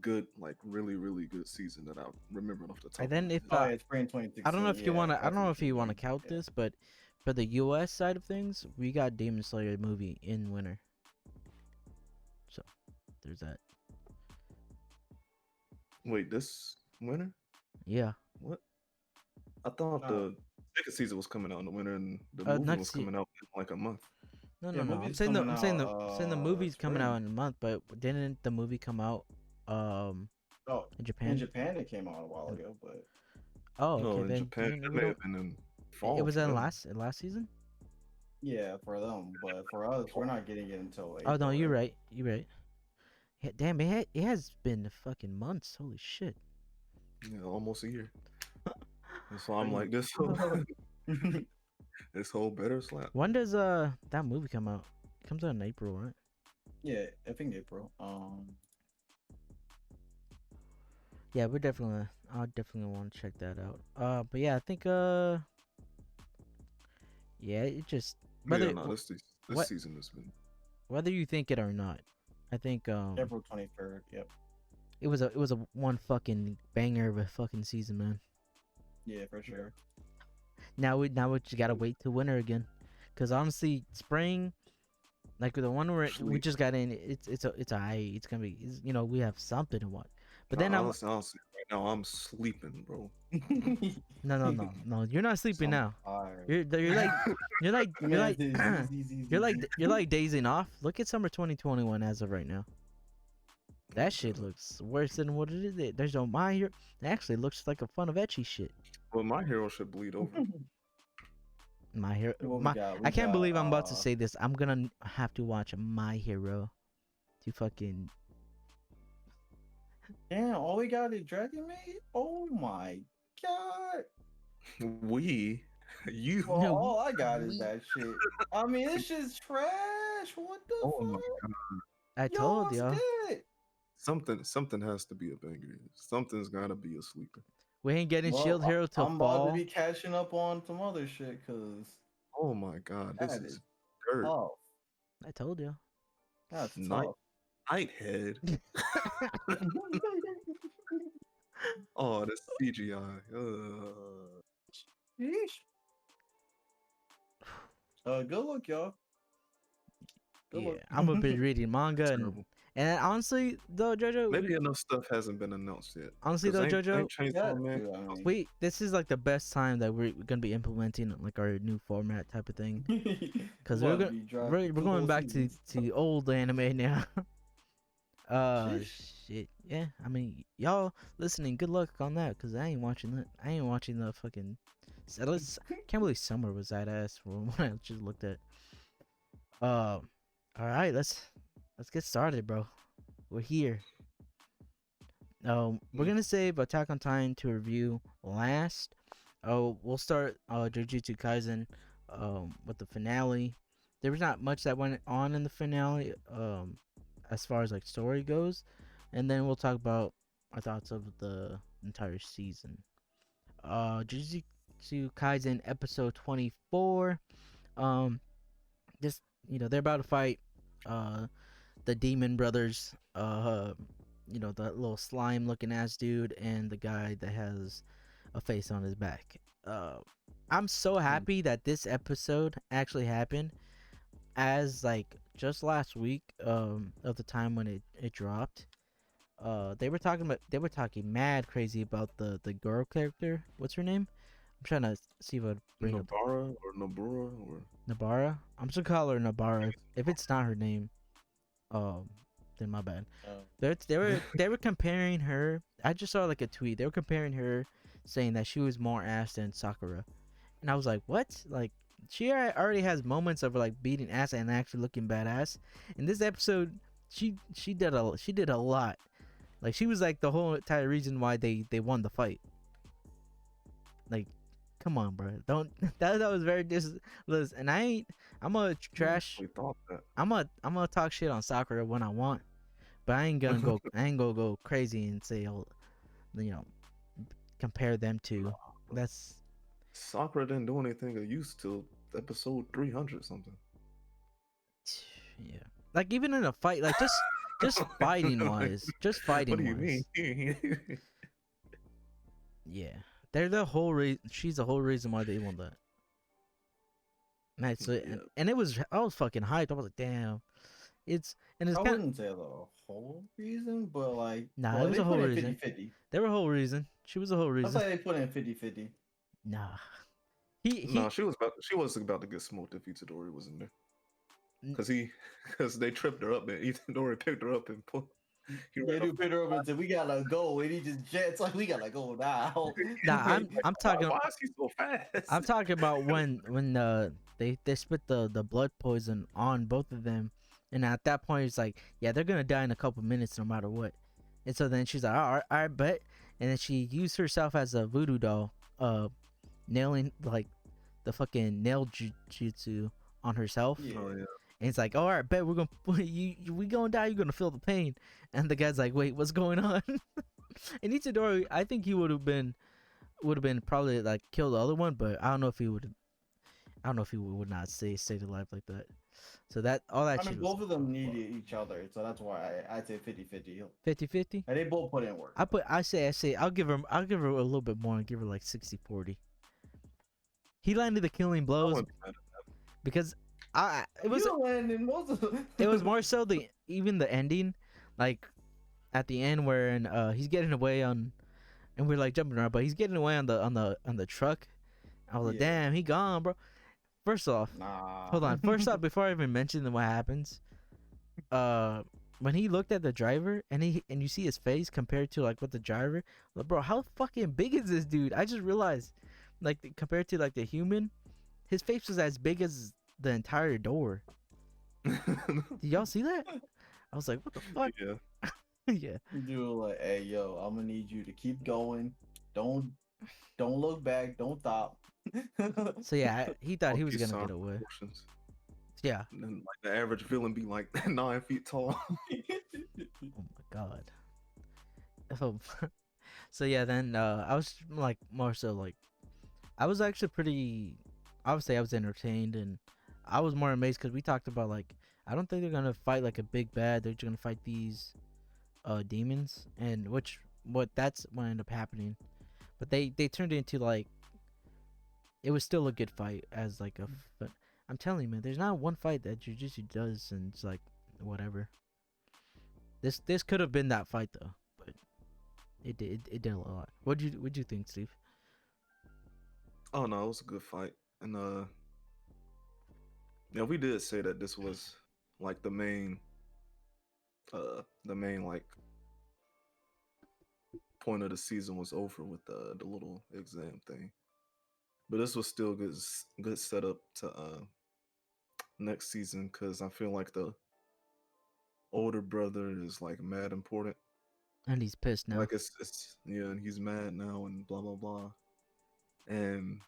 good, like really good season that I remembered off the top. And then of my if head. Oh, yeah, spring 2016. I don't know if you yeah, wanna I that's don't know what if you you're wanna doing. count Yeah. this, but for the US side of things, we got Demon Slayer movie in winter. So there's that. Wait, this winter? Yeah. What? I thought Oh. the second season was coming out in the winter and the movie next was coming out in like a month. No, Yeah, I'm movie's saying coming saying out, the movie's coming out spring. in a month, but didn't the movie come out Oh, in in Japan? Japan it came out a while ago, but Oh, No, okay, in then Japan, then it we may don't. have been in It fall was for in them. last season. yeah, for them. But for us, we're not getting it until Oh April. no, you're right. You're right. Yeah, damn, it has been fucking months. Holy shit. Yeah, almost a year. And so I'm like, this whole better slap. When does that movie come out? It comes out in April, right? Yeah, I think April. Yeah, we're definitely. I definitely want to check that out. But yeah, I think yeah, it just Yeah, no, this what- season has been. whether you think it or not, I think April 23rd. Yep. it was a one fucking banger of a fucking season, man. Yeah, for sure. Now we just gotta wait till winter again, cause honestly, spring, like the one we just got in, it's gonna be, we have something to watch. But then honestly, right now I'm sleeping, bro. no, you're not sleeping now. Tired. You're like You're dazing off. Look at summer 2021 as of right now. That shit looks worse than what it is. There's no My Hero. It actually looks like a fun of ecchi shit. Well, My Hero should bleed over. My Hero. What we My, got? I can't believe I'm about to say this. I'm gonna have to watch My Hero to fucking. Damn, all we got is Dragon Maid? Oh my god. You. Well, No, all I got is that shit. I mean, this shit's trash. What the Oh my fuck? god. I told Yo, y'all. what's good? Something has to be a banger. Something's gotta be a sleeper. We ain't getting Well, Shield Hero till I'm about fall. to be catching up on some other shit, cause Oh my god, this that is is dirt. tough. I told you. That's Night- tough. Nighthead. Oh, this CGI. Yeesh. Good luck, y'all. Good Yeah, luck. I'm a bit reading manga Terrible. and honestly though, Jojo. Maybe enough stuff hasn't been announced yet. Honestly 'Cause though, ain't Jojo, Chainsaw Man- Dude, I mean, we this is like the best time that we're gonna be implementing like our new format type of thing. Because we're going back to old anime now. Shit. Yeah, I mean, y'all listening, good luck on that. Cause I ain't watching that. I ain't watching the fucking. Can't believe summer was that ass from what I just looked at. All right, let's get started, bro. We're here. We're gonna save Attack on Titan to review last. Oh, we'll start Jujutsu Kaisen with the finale. There was not much that went on in the finale as far as like story goes, and then we'll talk about our thoughts of the entire season. Jujutsu Kaisen episode 24. Just they're about to fight the Demon Brothers. you know, the little slime looking ass dude and the guy that has a face on his back. Uh, I'm so happy that this episode actually happened, as like just last week of the time when it dropped. They were talking mad crazy about the girl character. What's her name? I'm trying to see if I bring up Nabara or Nabura or Nabara. I'm just gonna call her Nabara. If it's not her name, um, then my bad. Oh. They were comparing her. I just saw like a tweet. They were comparing her, saying that she was more ass than Sakura, and I was like, what? Like she already has moments of like beating ass and actually looking badass. In this episode, she did a lot. Like she was like the whole entire reason why they won the fight. Like, come on, bro. Don't that was very listen, and I ain't. I'm gonna trash. we thought that. I'm gonna talk shit on Sakura when I want, but I ain't gonna go. I ain't gonna go crazy and say, oh, you know, compare them to. That's Sakura didn't do anything of use till episode 300 something. yeah. Like even in a fight, like just fighting wise, just fighting What do you wise. mean? Yeah, they're the whole reason. She's the whole reason why they won that. Nice. So, Yeah. and it was I was fucking hyped. I was like, damn. It's I kind of wouldn't say the whole reason, but like, nah. well, It was they a whole put in reason. 50-50. They were a whole reason. She was a whole I'd reason. say they put in 50-50. Nah. He No, she wasn't about to get smoked if Itadori wasn't there. Because they tripped her up and Itadori picked her up and pulled. They do pick her up and said, "We gotta go," and he just jets like, "We gotta go now." Nah, I'm talking. Why is he so fast? I'm talking about when they spit the blood poison on both of them, and at that point it's like, yeah, they're gonna die in a couple minutes no matter what. And so then she's like, all right, bet. And then she used herself as a voodoo doll, nailing like the fucking nail jutsu on herself. Yeah. Oh yeah. And it's like, all right, bet we're gonna we gonna die. You're gonna feel the pain. And the guy's like, wait, what's going on? And Itadori, I think he would have been probably like kill the other one, but I don't know if he would. I don't know if he would not stay alive like that. So that all that I shit mean, was both of them needed each other, so that's why I'd say 50-50. 50-50. And they both put in work. I say I'll give her a little bit more and give her like 60-40. He landed the killing I blows wouldn't be mad at because it was You landed most of them. it was more so even the ending, like at the end where he's getting away on, and we're like jumping around, but he's getting away on the truck. I was like, Yeah. damn, he gone, bro. First off, Nah. hold on. First off, before I even mention what happens, when he looked at the driver and you see his face compared to like what the driver, like, bro, how fucking big is this dude? I just realized, like compared to like the human, his face was as big as the entire door. that. Did y'all see that? I was like, what the fuck? Yeah. Yeah. You were like, "Hey, yo, I'm gonna need you to keep going. Don't look back. Don't stop." So yeah, he thought he All was these gonna sound get away. proportions. Yeah. And then like the average villain be like 9 feet tall. Oh my god. Oh, so yeah, then I was like more so like I was actually pretty. Obviously, I was entertained and I was more amazed because we talked about like I don't think they're gonna fight like a big bad. They're just gonna fight these demons, and that's what ended up happening. But they turned it into like it was still a good fight as like a. But I'm telling you, man, there's not one fight that Jujutsu does and it's like whatever. This could have been that fight though, but it did a lot. What'd you think, Steve? Oh no, it was a good fight. And yeah, we did say that this was like the main like point of the season was over with the little exam thing. But this was still good setup to next season because I feel like the older brother is like mad important. And he's pissed now. Like it's yeah, and he's mad now and blah blah blah. And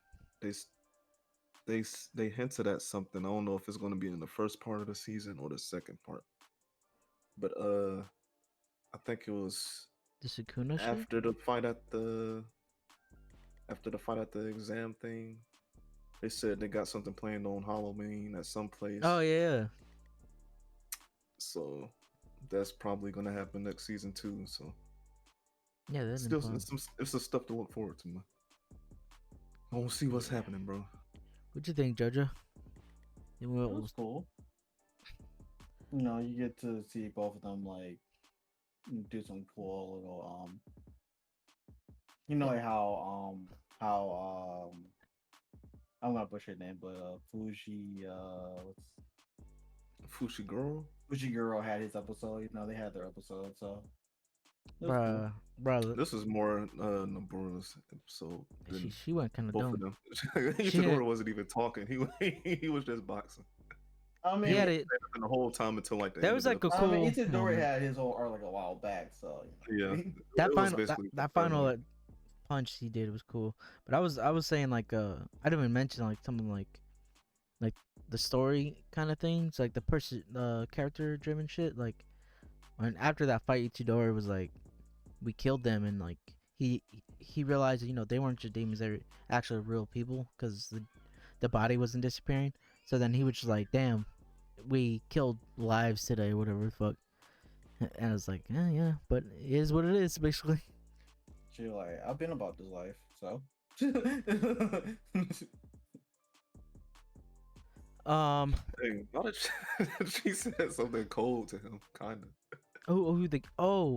they s- they hinted at something. I don't know if it's going to be in the first part of the season or the second part. But I think it was The Sukuna shit? after the fight at the exam thing. They said they got something planned on Halloween at some place. Oh yeah. So that's probably gonna happen next season too. So Yeah, that'd been still, fun. it's some stuff to look forward to, man. I want to see what's Yeah. happening, bro. What'd you think, Jojo? It was cool. You know, you get to see both of them like do some cool little you know like how I'm gonna butcher her name, but what's Fushiguro. Fujiguro had his episode. You know, they had their episode, so it was cool. bruh. This is more Nobura's episode than She went kind of both of dumb. them. She had, Ichidora wasn't even talking. He was just boxing. I he had mean, it. The whole time until like the That end of was the like a episode. I mean, cool Itadori moment. had his whole arc like a while back, so you know. Yeah, That it was final basically that very final much. punch he did was cool. But I was saying like I didn't even mention like something like the story kind of things, like the person character driven shit. Like when after that fight, Itadori was like, we killed them, and like he realized that, you know, they weren't just demons, they were actually real people because the body wasn't disappearing. So then he was just like, damn, we killed lives today, whatever the fuck. And I was like, yeah, but it is what it is, basically. She like, I've been about this life, so. Hey, why did she said something cold to him, kind of.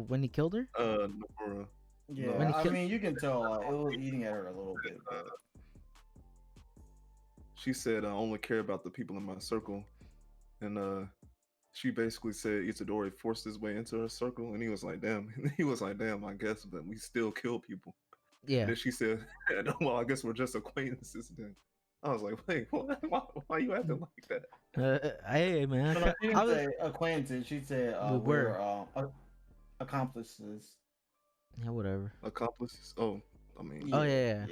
When he killed her. Nobura. Yeah, When he I kill- mean, you can tell it was eating at her a little bit. Uh, she said, "I only care about the people in my circle," and she basically said Itadori forced his way into her circle, and he was like, "Damn," he was like, "Damn, I guess, but we still kill people." Yeah. And then she said, "Well, I guess we're just acquaintances then." I was like, "Wait, what? Why you acting like that?" Hey man, No, she I didn't was, say acquaintances. She said we we're were. accomplices. Yeah, whatever. Accomplices? Oh, I mean, Oh yeah.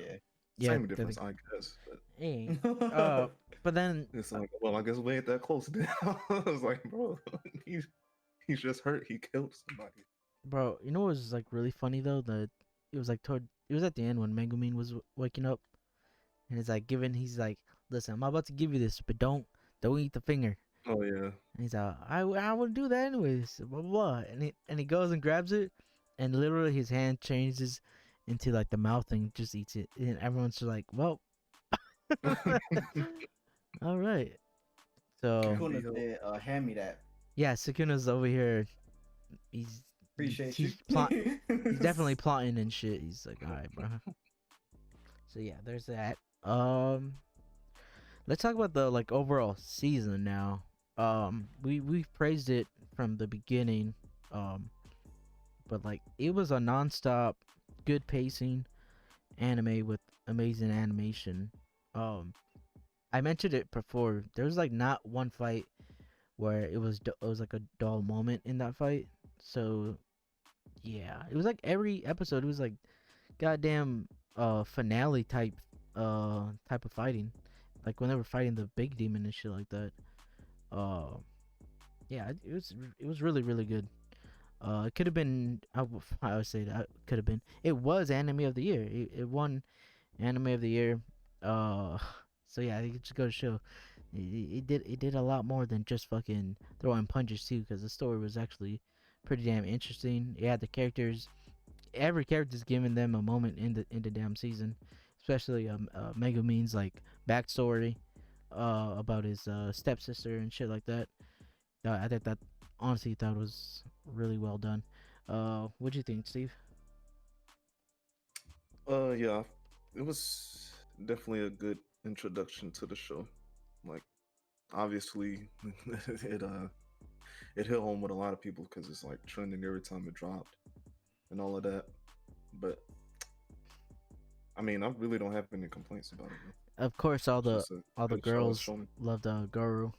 Yeah, same difference, I guess. But hey, yeah. but then, it's like, well, I guess we ain't that close then. I was like, bro, he's just hurt. He killed somebody. bro, you know what was like really funny though? That it was like it was at the end when Megumin was waking up, and he's like, listen, I'm about to give you this, but don't eat the finger. Oh yeah. And he's like, I would do that anyways, blah blah blah. And he goes and grabs it, and literally his hand changes into like the mouth and just eats it, and everyone's just like, well, all right. So Kuna said, hand me that. yeah, Sukuna's over here. He's Appreciate he's you. he's definitely plotting and shit. He's like, all right, bro. So yeah, there's that. Let's talk about the like overall season now. We've praised it from the beginning. But like it was a nonstop, good pacing anime with amazing animation. I mentioned it before. There was like not one fight where it was like a dull moment in that fight. So yeah, it was like every episode. It was like goddamn finale type of fighting, like when they were fighting the big demon and shit like that. Uh, yeah, it was really really good. It could have been I would say that could have been it was anime of the year. It won anime of the year. Uh, so yeah, it just goes to show it did a lot more than just fucking throwing punches too, because the story was actually pretty damn interesting. It had the characters, every character's giving them a moment in the damn season, especially Megumin's like backstory, about his stepsister and shit like that. I think that honestly thought was really well done. What do you think, Steve? Yeah, it was definitely a good introduction to the show. Like, obviously, it hit home with a lot of people because it's like trending every time it dropped and all of that. But I mean, I really don't have any complaints about it. Of course, all It's the just a good show. It's girls showing loved Guru,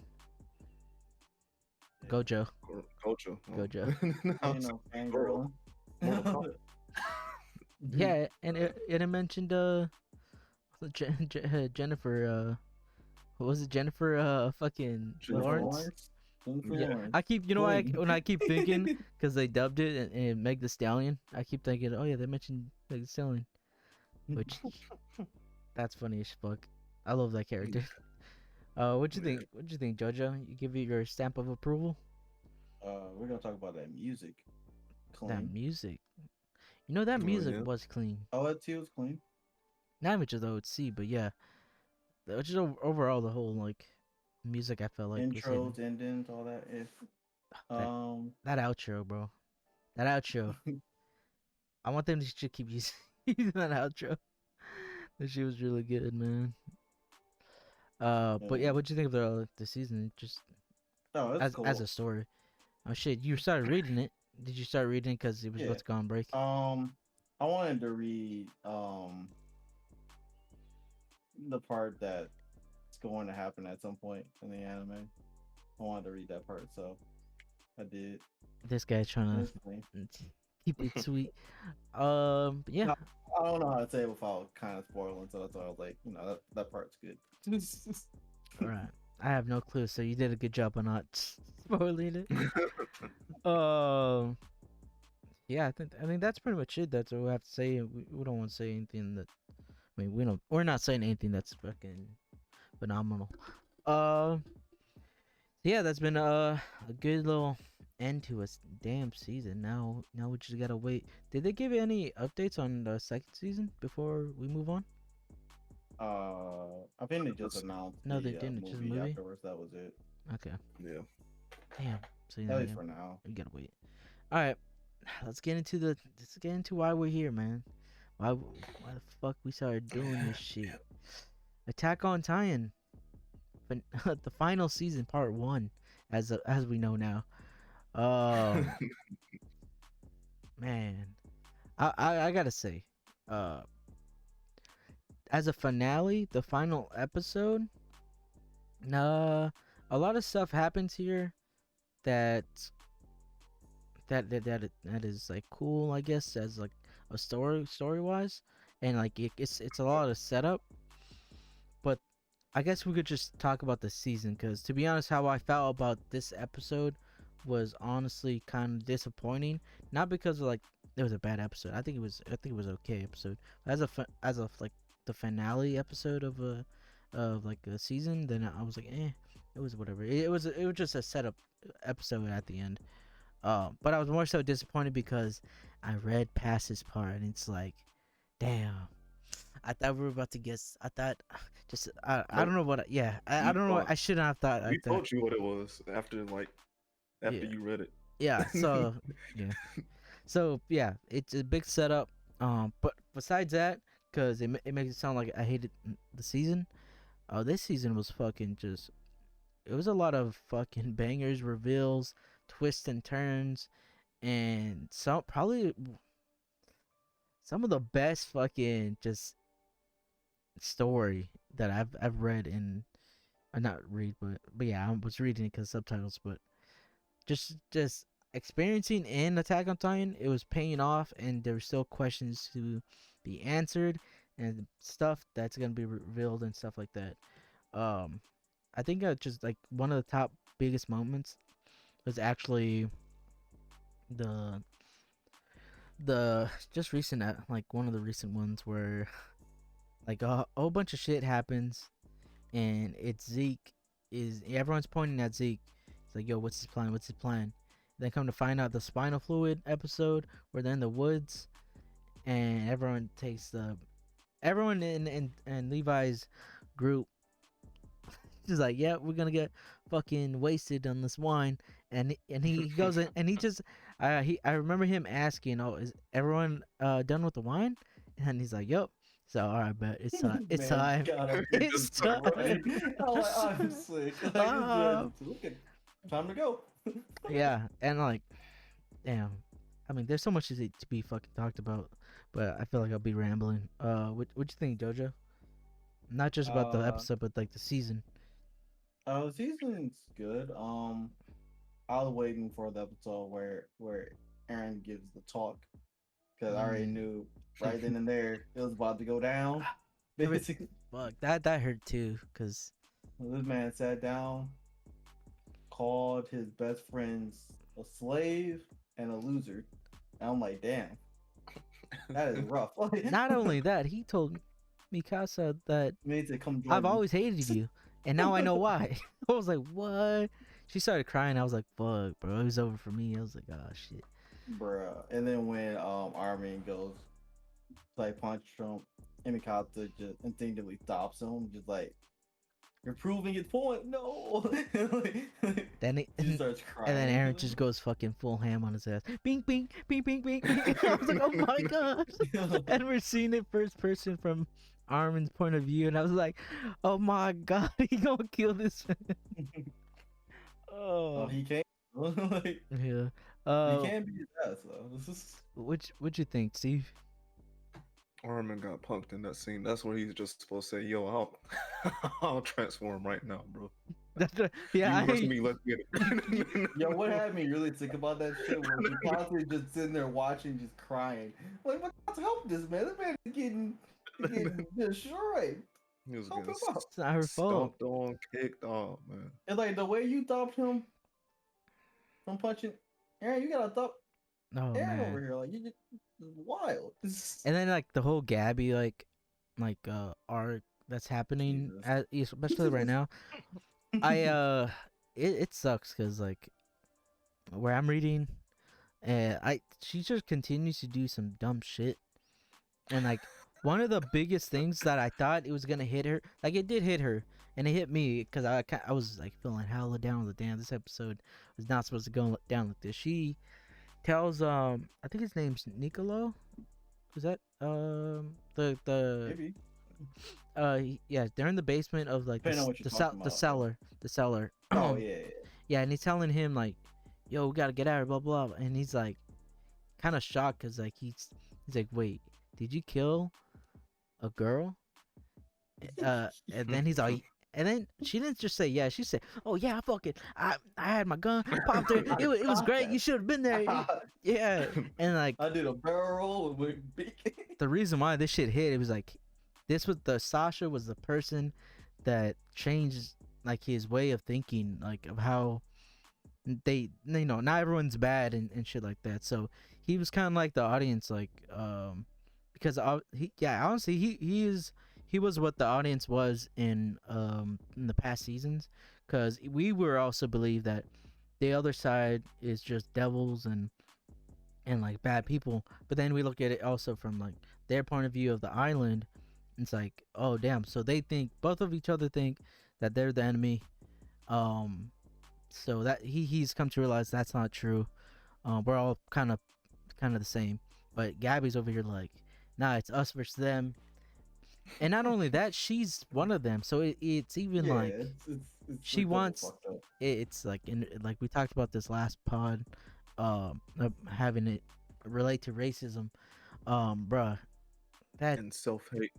Gojo, Gojo. Gojo. Now You it's know, Goro. Mortal fangirl. Kombat. Yeah, and it mentioned Jennifer what was it, Jennifer fucking Jennifer Lawrence. Jennifer Yeah, Lawrence. I keep, you know, when I keep thinking, Queen. because they dubbed it and Meg the Stallion, I keep thinking, oh yeah, they mentioned Meg the Stallion, which that's funny as fuck. I love that character. What'd you think? What'd you think, Jojo? You give it your stamp of approval? We're gonna talk about that music. That Clean. music. You know that Oh music yeah. was clean. OST was clean. Not much of the OC, but yeah, just overall the whole like music I felt like was hitting. Intros, endings, all that. If That um, that outro, bro. That outro. I want them to just keep using using that outro. That shit was really good, man. But yeah, and, what'd you think of the season? Just oh, it's as cool. a story. Oh shit, you started reading it. Did you start reading it because it was Yeah. about to go on break? I wanted to read the part that's going to happen at some point in the anime. I wanted to read that part, so I did. This guy trying It's clean. to keep it sweet. Yeah. No, I don't know how to say it without kind of spoiling, so that's why I was like, that part's good. All right. I have no clue, so you did a good job on not spoiling it. Yeah, I think that's pretty much it. That's all we have to say. We don't want to say anything that we're not saying anything that's fucking phenomenal. Uh, yeah, that's been a good little end to a damn season. Now we just gotta wait. Did they give any updates on the second season before we move on? I think they just That's- announced No, the they didn't. Just a movie movie. afterwards. That was it. Okay. Yeah. Damn. So At least for now. we gotta wait. All right. Let's get into why we're here, man. Why the fuck we started doing this shit? Attack on Titan, the final season, part 1, as we know now. Um, man, I gotta say, uh, as a finale, the final episode, a lot of stuff happens here that that is like cool, I guess, as like a story wise, and like it's a lot of setup. But I guess we could just talk about the season, because to be honest, how I felt about this episode was honestly kind of disappointing. Not because of like it was a bad episode. I think it was okay episode. As a like the finale episode of like a season, then I was like, it was whatever. It was just a setup episode at the end. But I was more so disappointed because I read past this part and it's like, damn. I thought we were about to guess. I thought just I don't know what. I We don't know. thought I shouldn't have thought. we told you what it was after Yeah. you read it. Yeah. So yeah. So yeah, it's a big setup. But besides that, because it makes it sound like I hated the season. This season was fucking just. It was a lot of fucking bangers, reveals, twists and turns, and probably some of the best fucking just story that I've read in. Not read, but yeah, I was reading it because subtitles. But just experiencing in Attack on Titan, it was paying off, and there were still questions to be answered and stuff that's gonna be revealed and stuff like that. I think just like one of the top biggest moments was actually the just recent like one of the recent ones where like a whole bunch of shit happens, and it's Zeke. Is everyone's pointing at Zeke? It's like, yo, what's his plan? What's his plan? Then come to find out, the spinal fluid episode where they're in the woods, and everyone in Levi's group just like, yeah, we're gonna get fucking wasted on this wine, and he goes in, and he just I remember him asking, oh, is everyone done with the wine? And he's like, yep. So all right, but it's time. It's Man, time. God, It's time. I'm like, I'm sick. Like, look at time to go. Yeah, and like, damn. I mean, there's so much to be fucking talked about, but I feel like I'll be rambling. What you think, Jojo? Not just about the Uh, episode, but like the season. the season's good. I was waiting for the episode where Aaron gives the talk, because I already Mm. knew right then and there it was about to go down. Basically, Fuck, that hurt too, cause this man sat down, called his best friends a slave and a loser. And I'm like, damn, that is rough. not only that, he told Mikasa that Made to come join I've me. always hated you, and now I know why. I was like, what? she started crying. I was like, fuck, bro. It was over for me. I was like, oh shit. Bruh. And then when Armin goes to, like, punch Trump, and Mikasa just instinctively stops him, just like, you're proving his point. No. Then He starts and then crying. Aaron just goes fucking full ham on his ass. Bing, bing, bing, bing, bing, bing. I was like, oh my gosh. And we're seeing it first person from Armin's point of view, and I was like, oh my god, he gonna kill this man. Oh, Oh he can't. Like, yeah. he can't be his ass though. This is What'd you think, Steve? Armin got punked in that scene. That's where he's just supposed to say, "Yo, I'll transform right now, bro. Yeah, You rush me, let's get it." yo. What had me really think about that shit was Mikasa just sitting there watching, just crying. Like, what? Help this man! This man is getting destroyed. He was Help getting him out. it's not her fault. stomped on, kicked off, man. And like the way you stopped him from punching Aaron, you gotta stop Oh Aaron over man. here. Like, you just wild. And then like the whole Gabby arc that's happening Jesus. especially right now. I it sucks because like where I'm reading, she just continues to do some dumb shit, and like one of the biggest things that I thought it was gonna hit her, like it did hit her, and it hit me because I was like feeling hella down with damn, this episode was not supposed to go down like this. She tells I think his name's Nicolo. Is that the Maybe. yeah, they're in the basement of like Depending on what you're talking the about. cellar. Oh yeah. Yeah, and he's telling him like, "Yo, we gotta get out of here, blah blah," and he's like, kind of shocked because like he's like, "Wait, did you kill a girl?" And then he's like, and then she didn't just say yeah, she said, "Oh yeah, I had my gun, popped her. It was great. You should have been there." Yeah, and like I did a barrel roll with big. the reason why this shit hit, it was like Sasha was the person that changed like his way of thinking, like of how not everyone's bad and shit like that. So he was kind of like the audience, like because honestly he was what the audience was in the past seasons, because we were also believe that the other side is just devils and like bad people, but then we look at it also from like their point of view of the island. It's like, oh damn, so they think both of each other think that they're the enemy. So that he's come to realize that's not true. We're all kind of the same, but Gabby's over here like, nah, it's us versus them. And not only that, she's one of them, so it's even Yeah, like it's she double wants fucked up. it's like like we talked about this last pod, having it relate to racism, bruh, that And self-hate.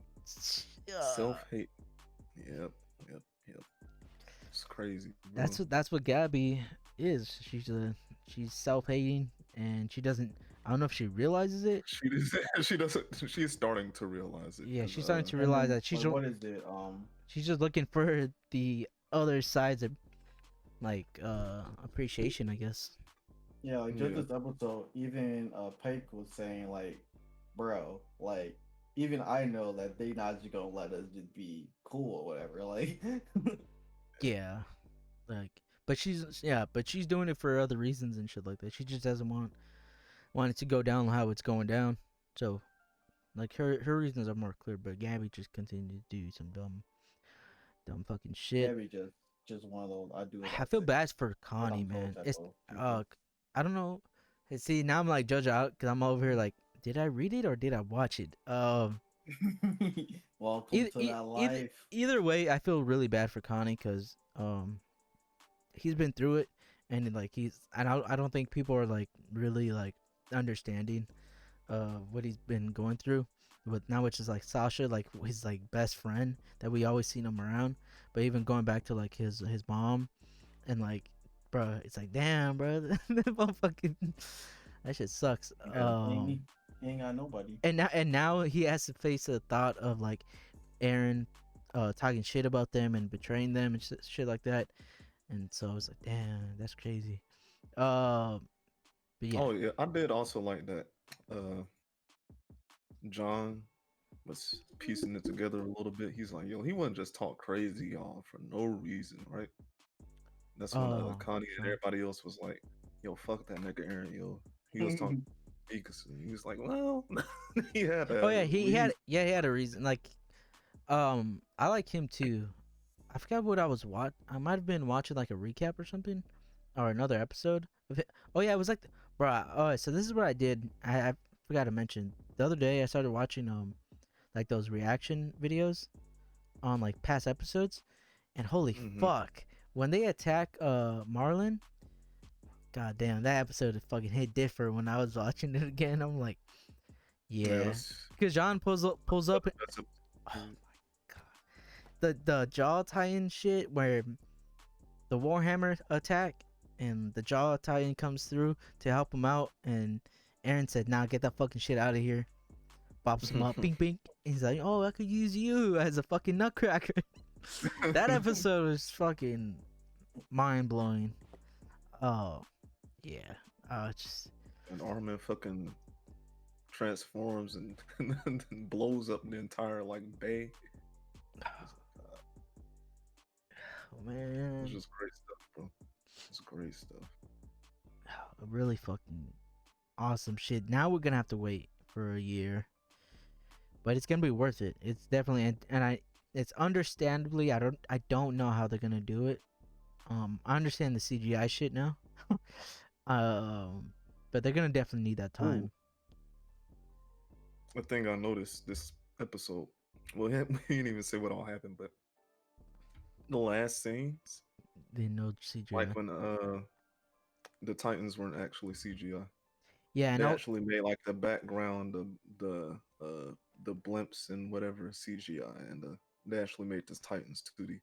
Self-hate. Yep. It's crazy, bro. that's what Gabby is. She's self-hating, and she doesn't. I don't know if she realizes it. She doesn't. She's starting to realize it. Yeah, 'cause, she's starting to And realize then, that like, what is it? she's just looking for the other side's of like appreciation, I guess. Yeah, like just Yeah. this episode, even Pike was saying like, bro, like even I know that they not just gonna let us just be cool or whatever. Like, Yeah, like, but she's doing it for other reasons and shit like that. She just doesn't want it to go down how it's going down. So, like her reasons are more clear, but Gabby just continued to do some dumb fucking shit. Gabby just one of those. I do. I feel bad for Connie, man. It's I don't know. See, now I'm like Jojo out because I'm over here like, did I read it or did I watch it? Welcome to that life. Either way, I feel really bad for Connie because he's been through it, and like I don't think people are like really like understanding what he's been going through. But now it's just like Sasha, like his like best friend that we always seen him around. But even going back to like his mom, and like, bro, it's like, damn, bro, that motherfucking that shit sucks. He ain't got nobody. And now he has to face the thought of like Aaron talking shit about them and betraying them and shit like that. And so it's like, damn, that's crazy. But yeah. Oh yeah, I did also like that. John was piecing it together a little bit. He's like, yo, he wouldn't just talk crazy, y'all, for no reason, right? That's when Oh, Connie and sure. everybody else was like, "Yo, fuck that nigga Aaron, yo." He was talking to Ikasu. He was like, "Well, he had to Oh have yeah, a he reason." had he had a reason. Like, I like him too. I forgot what I was I might have been watching like a recap or something, or another episode of it. Oh yeah, it was like, bro. Oh, so this is what I did. I forgot to mention the other day. I started watching like those reaction videos on like past episodes, and holy Mm-hmm. fuck, when they attack Marlin, god damn, that episode fucking hit different when I was watching it again. I'm like, Yeah, yeah, that's because John pulls up. that's a Oh my god, the jaw tie-in shit where the Warhammer attack and the jaw tie-in comes through to help him out, and Aaron said, "Nah, get that fucking shit out of here." Pops him up, ping ping. He's like, "Oh, I could use you as a fucking nutcracker." That episode was fucking mind blowing. Oh yeah, just and Armin fucking transforms and, and blows up the entire like bay. oh It's man, just great stuff, bro. It's great stuff. really fucking awesome shit. Now we're gonna have to wait for a year, but it's gonna be worth it. It's definitely and it's understandably I don't know how they're gonna do it. I understand the CGI shit now. um, but they're gonna definitely need that Ooh, time. the thing I noticed this episode. Well, we didn't even say what all happened, but the last scenes, They know CGI. like when the Titans weren't actually CGI. Yeah, and They actually made like the background, the blimps and whatever CGI, and they actually made this Titans 2D.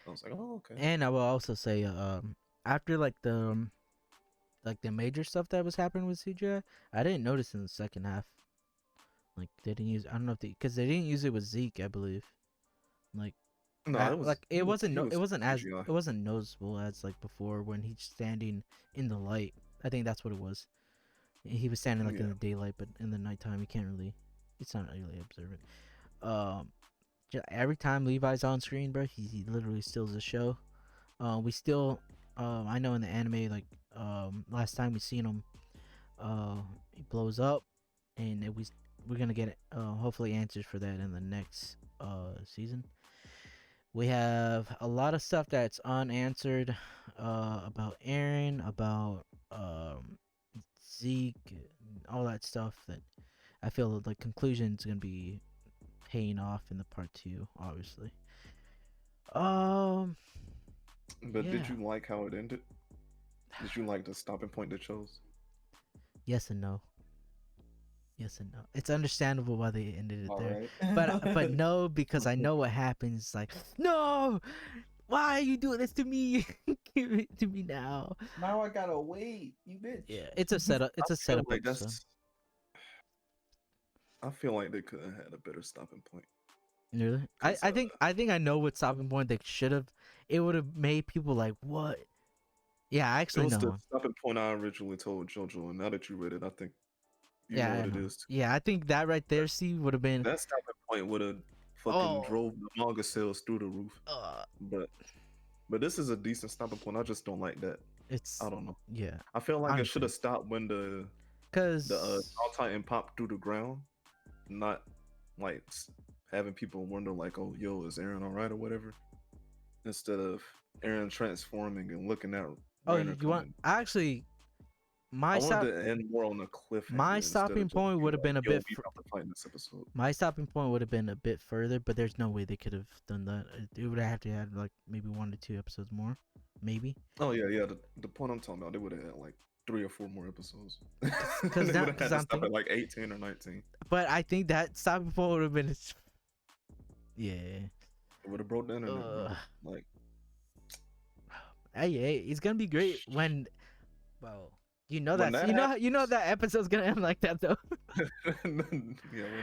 I was like, oh okay. I will also say, after like the major stuff that was happening with CGI, I didn't notice in the second half. Like they didn't use, I don't know if because they didn't use it with Zeke, I believe. Like No, it was like it wasn't he it was wasn't as CGI. it wasn't noticeable as like before when he's standing in the light. I think that's what it was. He was standing like in Yeah, the daylight, but in the nighttime, he can't really. It's not really observant. Um, every time Levi's on screen, bro, he literally steals the show. We still, I know in the anime, like, last time we seen him, he blows up, and we're gonna get hopefully answers for that in the next season. We have a lot of stuff that's unanswered, about Aaron, about Zeke, and all that stuff that I feel the conclusion's gonna be paying off in the part two, obviously. Um, but did yeah. you like how it ended? Did you like the stopping point they chose? Yes and no. Yes and no. It's understandable why they ended it All there, right. but no, because I know what happens. Like, no, why are you doing this to me? Give it to me now. Now I gotta wait, you bitch. Yeah, it's a setup. It's a I feel setup like episode. I feel like they could have had a better stopping point. Really? I think I know what stopping point they should have. It would have made people like, what? Yeah, I It actually was know the one. stopping point I originally told Jojo, and now that you read it, I think you know Yeah, I what it know. is too. Yeah, I think that right there, see, would have been. That stopping point would have fucking Oh, drove the manga sales through the roof. uh, But this is a decent stopping point. I just don't like that. I it's don't know. yeah. I feel I like it should have understand. stopped when the Cause All Titan popped through the ground, not like having people wonder like, oh, yo, is Aaron all right or whatever, instead of Aaron transforming and looking at oh, Reiner you want coming. actually I my wanted stop to end more on a my cliffhanger instead of stopping just point being would have like, been a yo, bit. we about to fight in this episode. My stopping point would have been a bit further, but there's no way they could have done that. It would have to have like maybe 1 to 2 episodes more, maybe. Oh yeah, yeah. The point I'm talking about, they would have had like 3 or 4 more episodes. Cause They now, would have had cause to I'm stop thinking, at like 18 or 19. but I think that stopping point would have been. Yeah. It would have broke the internet, Uh, bro. Like, hey, it's gonna be great when. Well, you know when that that you know happens, that episode's gonna end like that though. yeah, when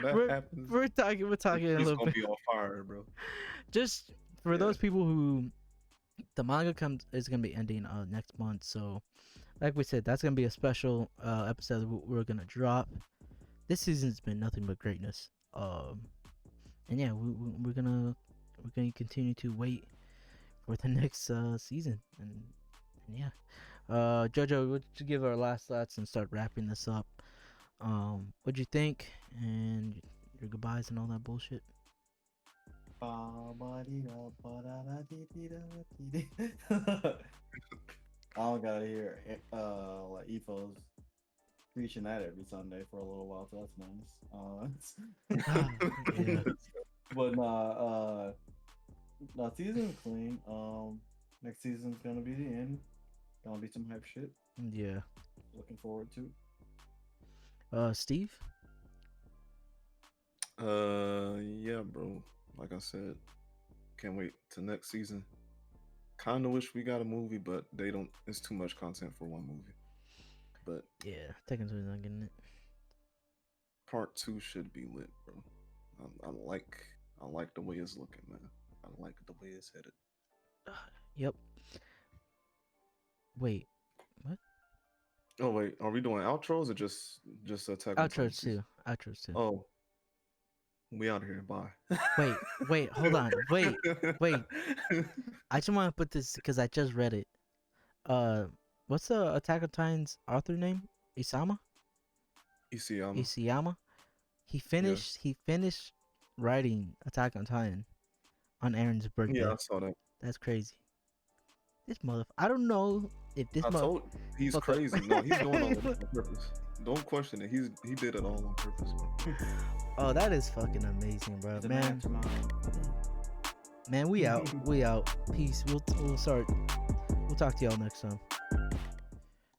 that we're happens, we're talking a he's little gonna bit. be on fire, bro. Just for Yeah. those people who the manga comes is gonna be ending next month, so like we said, that's gonna be a special episode that we're gonna drop. This season's been nothing but greatness. And yeah, we're gonna continue to wait for the next season, and Yeah. Jojo, would you give our last thoughts and start wrapping this up? What'd you think and your goodbyes and all that bullshit? I don't gotta hear like Ethos preaching that every Sunday for a little while, so that's nice. Yeah. But season's clean. Next season's gonna be the end. Gonna be some hype shit. Yeah. Looking forward to. Steve? Yeah, bro. Like I said, can't wait to next season. Kind of wish we got a movie, but they don't. It's too much content for one movie. But Yeah, technically not getting it. part 2 should be lit, bro. I like the way it's looking, man. I like the way it's headed. Yep. Wait, what? Oh wait, are we doing outros or just Attack on Titan Outros season? too. Outros too. Oh, we out of here. Bye. Wait, hold on. Wait. I just want to put this because I just read it. What's the Attack on Titan's author name? Isama? Isayama. Isayama? He finished writing Attack on Titan on Aaron's birthday. Yeah, I saw that. That's crazy. This I don't know if this I told he's fuck up. crazy. No, he's doing all of it on purpose. Don't question it. He did it all on purpose, bro. Oh, that is fucking amazing, bro. He's a Man, mastermind. we out. We out. Peace. We'll talk to y'all next time.